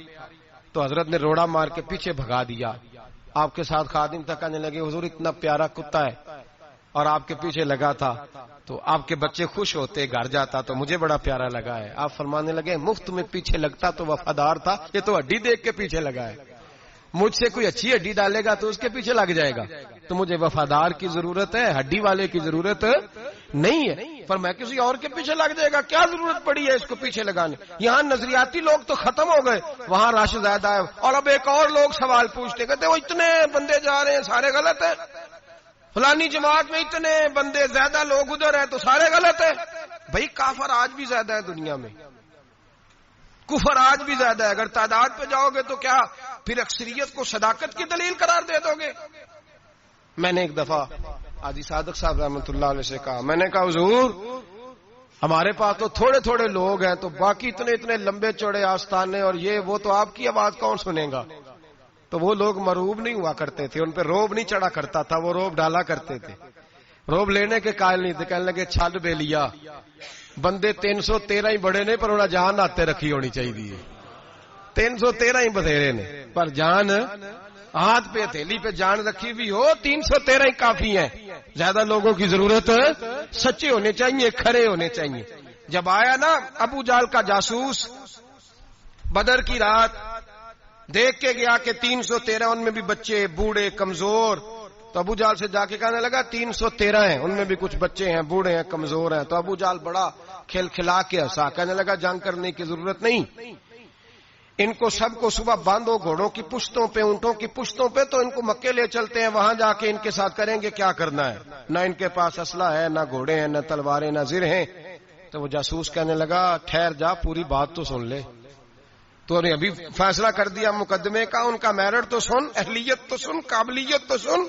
تو حضرت نے روڑا مار کے پیچھے بھگا دیا۔ آپ کے ساتھ خادم تک کہنے لگے حضور اتنا پیارا کتا ہے اور آپ کے پیچھے لگا تھا تو آپ کے بچے خوش ہوتے، گھر جاتا تو مجھے بڑا پیارا لگا ہے۔ آپ فرمانے لگے مفت میں پیچھے لگتا تو وفادار تھا، یہ تو ہڈی دیکھ کے پیچھے لگا ہے، مجھ سے کوئی اچھی ہڈی ڈالے گا تو اس کے پیچھے لگ جائے گا، تو مجھے وفادار کی ضرورت ہے، ہڈی والے کی ضرورت نہیں ہے۔ پر میں کسی اور کے پیچھے لگ جائے گا، کیا ضرورت پڑی ہے اس کو پیچھے لگانے؟ یہاں نظریاتی لوگ تو ختم ہو گئے، وہاں رش زیادہ ہے۔ اور اب ایک اور لوگ سوال پوچھتے، کہتے وہ اتنے بندے جا رہے ہیں سارے غلط ہیں، فلانی جماعت میں اتنے بندے زیادہ لوگ ادھر ہیں تو سارے غلط ہیں۔ بھائی کافر آج بھی زیادہ ہے دنیا میں، کفر آج بھی زیادہ ہے، اگر تعداد پہ جاؤ گے تو کیا پھر اکثریت کو صداقت کی دلیل قرار دے دو گے؟ میں نے ایک دفعہ حاجی صادق صاحب رحمۃ اللہ علیہ سے کہا، میں نے کہا حضور ہمارے پاس تو تھوڑے تھوڑے لوگ ہیں تو باقی اتنے لمبے چوڑے آستانے اور یہ وہ، تو آپ کی آواز کون سنے گا؟ تو وہ لوگ مروب نہیں ہوا کرتے تھے، ان پہ روب نہیں چڑھا کرتا تھا، وہ روب ڈالا کرتے تھے، روب لینے کے قائل نہیں تھے، کہنے لگے چھل بے لیا بندے 313 ہی بڑے نے پر انہیں جان آتے رکھی ہونی چاہیے، 313 ہی بتھیرے نے پر جان ہاتھ پہ ہتھیلی پہ جان رکھی بھی ہو، 313 ہی کافی ہیں، زیادہ لوگوں کی ضرورت، سچے ہونے چاہیے، کھڑے ہونے چاہیے۔ جب آیا نا ابو جال کا جاسوس بدر کی رات، دیکھ کے گیا کہ 313 ان میں بھی بچے، بوڑھے، کمزور، تو ابو جال سے جا کے کہنے لگا 313 ہیں، ان میں بھی کچھ بچے ہیں، بوڑھے ہیں، کمزور ہیں۔ تو ابو جال بڑا کھل کھلا کے ہنسا، کہنے لگا جنگ کرنے کی ضرورت نہیں، ان کو سب کو صبح باندھو گھوڑوں کی پشتوں پہ، اونٹوں کی پشتوں پہ، تو ان کو مکے لے چلتے ہیں، وہاں جا کے ان کے ساتھ کریں گے کیا کرنا ہے، نہ ان کے پاس اسلحہ ہے، نہ گھوڑے ہیں، نہ تلواریں، نہ زر ہیں۔ تو وہ جاسوس کہنے لگا ٹھہر جا، پوری بات تو سن لے، تو نے ابھی فیصلہ کر دیا مقدمے کا، ان کا میرٹ تو سن، اہلیت تو سن، قابلیت تو سن،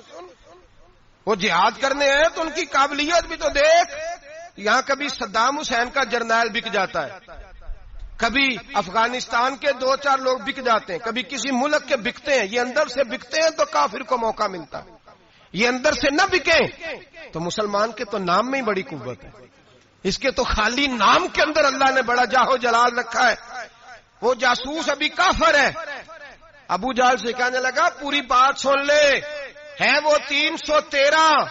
وہ جہاد کرنے ہیں تو ان کی قابلیت بھی تو دیکھ۔ یہاں کبھی صدام حسین کا جرنیل بک جاتا ہے، کبھی افغانستان کے 2-4 لوگ بک جاتے ہیں، کبھی کسی ملک کے بکتے ہیں، یہ اندر سے بکتے ہیں تو کافر کو موقع ملتا ہے۔ یہ اندر سے نہ بکیں تو مسلمان کے تو نام میں ہی بڑی قوت ہے. اس کے تو خالی نام کے اندر اللہ نے بڑا جاہو جلال رکھا ہے. وہ جاسوس ابھی کافر ہے. ابو جہل سے کہنے لگا پوری بات سن لے, ہے وہ 313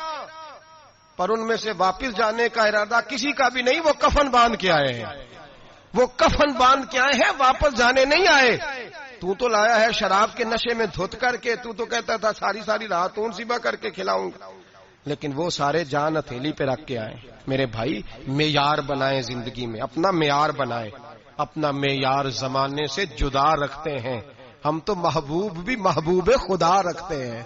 پر ان میں سے واپس جانے کا ارادہ کسی کا بھی نہیں. وہ کفن باندھ کے آئے ہیں, وہ کفن باندھ کے آئے ہیں, واپس جانے نہیں آئے. تو لایا ہے شراب کے نشے میں دھت کر کے, تو کہتا تھا ساری رات اون سیبا کر کے کھلاؤں گا, لیکن وہ سارے جان ہتھیلی پہ رکھ کے آئے. میرے بھائی معیار بنائیں زندگی میں, اپنا معیار بنائیں. اپنا معیار زمانے سے جدا رکھتے ہیں. ہم تو محبوب بھی محبوب خدا رکھتے ہیں.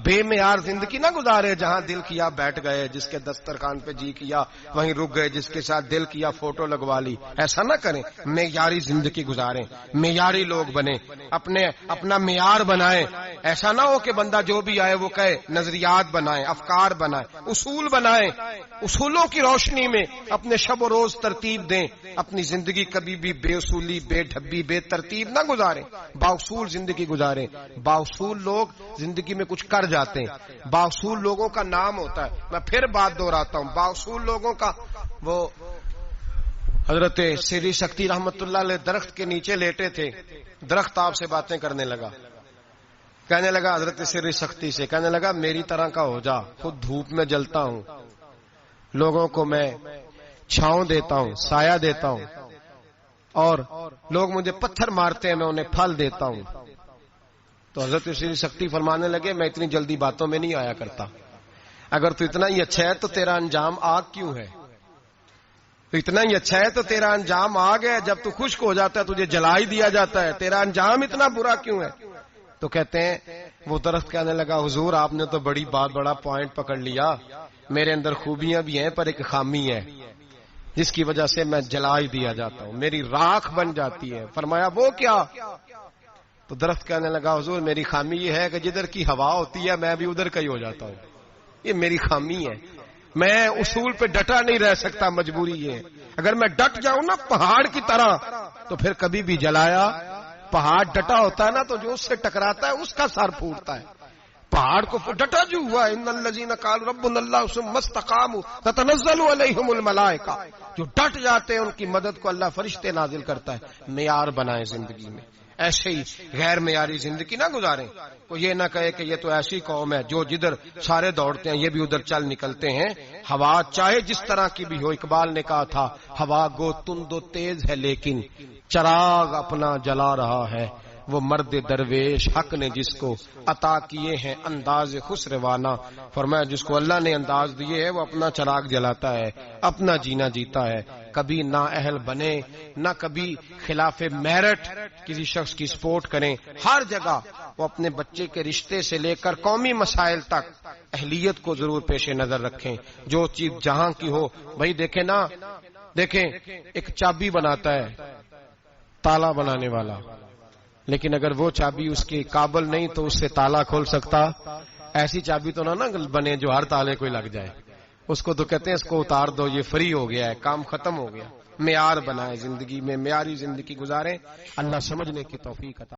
بے معیار زندگی نہ گزارے, جہاں دل کیا بیٹھ گئے, جس کے دسترخوان پہ جی کیا وہیں رک گئے, جس کے ساتھ دل کیا فوٹو لگوا لی. ایسا نہ کریں, معیاری زندگی گزاریں, معیاری لوگ بنیں, اپنا معیار بنائیں. ایسا نہ ہو کہ بندہ جو بھی آئے وہ کہے. نظریات بنائیں, افکار بنائیں, اصول بنائیں. اصولوں کی روشنی میں اپنے شب و روز ترتیب دیں. اپنی زندگی کبھی بھی بے اصولی, بے ڈھبی, بے ترتیب نہ گزاریں. بااصول زندگی گزاریں. بااصول لوگ زندگی میں کچھ کر جاتے ہیں. بااصول لوگوں کا نام ہوتا ہے. میں پھر بات دہراتا ہوں, بااصول لوگوں کا. وہ حضرت سری شکتی رحمت اللہ علیہ درخت کے نیچے لیٹے تھے. درخت آپ سے باتیں کرنے لگا, کہنے لگا حضرت سری شکتی سے, کہنے لگا میری طرح کا ہو جا, خود دھوپ میں جلتا ہوں, لوگوں کو میں چھاؤں دیتا ہوں, سایہ دیتا ہوں, اور لوگ مجھے پتھر مارتے ہیں, میں انہیں پھل دیتا ہوں. تو حضرت سری شکتی فرمانے لگے میں اتنی جلدی باتوں میں نہیں آیا کرتا. اگر تو اتنا ہی اچھا ہے تو تیرا انجام آگ کیوں ہے؟ تو اتنا ہی اچھا ہے تو تیرا انجام آگ ہے. جب تو خشک ہو جاتا ہے تجھے جلا ہی دیا جاتا ہے, تیرا انجام اتنا برا کیوں ہے؟ تو کہتے ہیں وہ درخت کہنے لگا حضور آپ نے تو بڑا پوائنٹ پکڑ لیا. میرے اندر خوبیاں بھی ہیں پر ایک خامی ہے جس کی وجہ سے میں جلا ہی دیا جاتا ہوں, میری راکھ بن جاتی ہے. فرمایا وہ کیا؟ تو درخت کہنے لگا حضور میری خامی یہ ہے کہ جدھر کی ہوا ہوتی ہے میں بھی ادھر کا ہی ہو جاتا ہوں. یہ میری خامی ہے, میں اصول پہ ڈٹا نہیں رہ سکتا. مجبوری یہ ہے, اگر میں ڈٹ جاؤں نا پہاڑ کی طرح تو پھر کبھی بھی جلایا. پہاڑ ڈٹا ہوتا ہے نا تو جو اس سے ٹکراتا ہے اس کا سر پھوٹتا ہے. پہاڑ کو ڈٹا جو ہوا ان الذین قالوا ربنا اللہ ثم استقاموا تتنزل علیہم الملائکہ, جو ڈٹ جاتے ہیں ان کی مدد کو اللہ فرشتے نازل کرتا ہے. معیار بنائیں زندگی میں, ایسے ہی غیر معیاری زندگی نہ گزاریں. کوئی یہ نہ کہے کہ یہ تو ایسی قوم ہے جو جدھر سارے دوڑتے ہیں یہ بھی ادھر چل نکلتے ہیں. ہوا چاہے جس طرح کی بھی ہو, اقبال نے کہا تھا ہوا گو تند و تیز ہے لیکن چراغ اپنا جلا رہا ہے. وہ مرد درویش حق نے جس کو عطا کیے ہیں انداز خسروانہ. فرمایا جس کو اللہ نے انداز دیے ہے وہ اپنا چراغ جلاتا ہے, اپنا جینا جیتا ہے. کبھی نا اہل بنے, نہ کبھی خلاف میرٹ کسی شخص کی سپورٹ کریں. ہر جگہ وہ اپنے بچے کے رشتے سے لے کر قومی مسائل تک اہلیت کو ضرور پیش نظر رکھیں. جو چیز جہاں کی ہو بھائی دیکھیں نا, دیکھیں ایک چابی بناتا ہے تالا بنانے والا, لیکن اگر وہ چابی اس کے قابل نہیں تو اس سے تالا کھول سکتا. ایسی چابی تو نہ بنے جو ہر تالے کو لگ جائے. اس کو تو کہتے ہیں اس کو اتار دو, یہ فری ہو گیا ہے, کام ختم ہو گیا. معیار بنائیں زندگی میں, معیاری زندگی گزاریں. اللہ سمجھنے کی توفیق عطا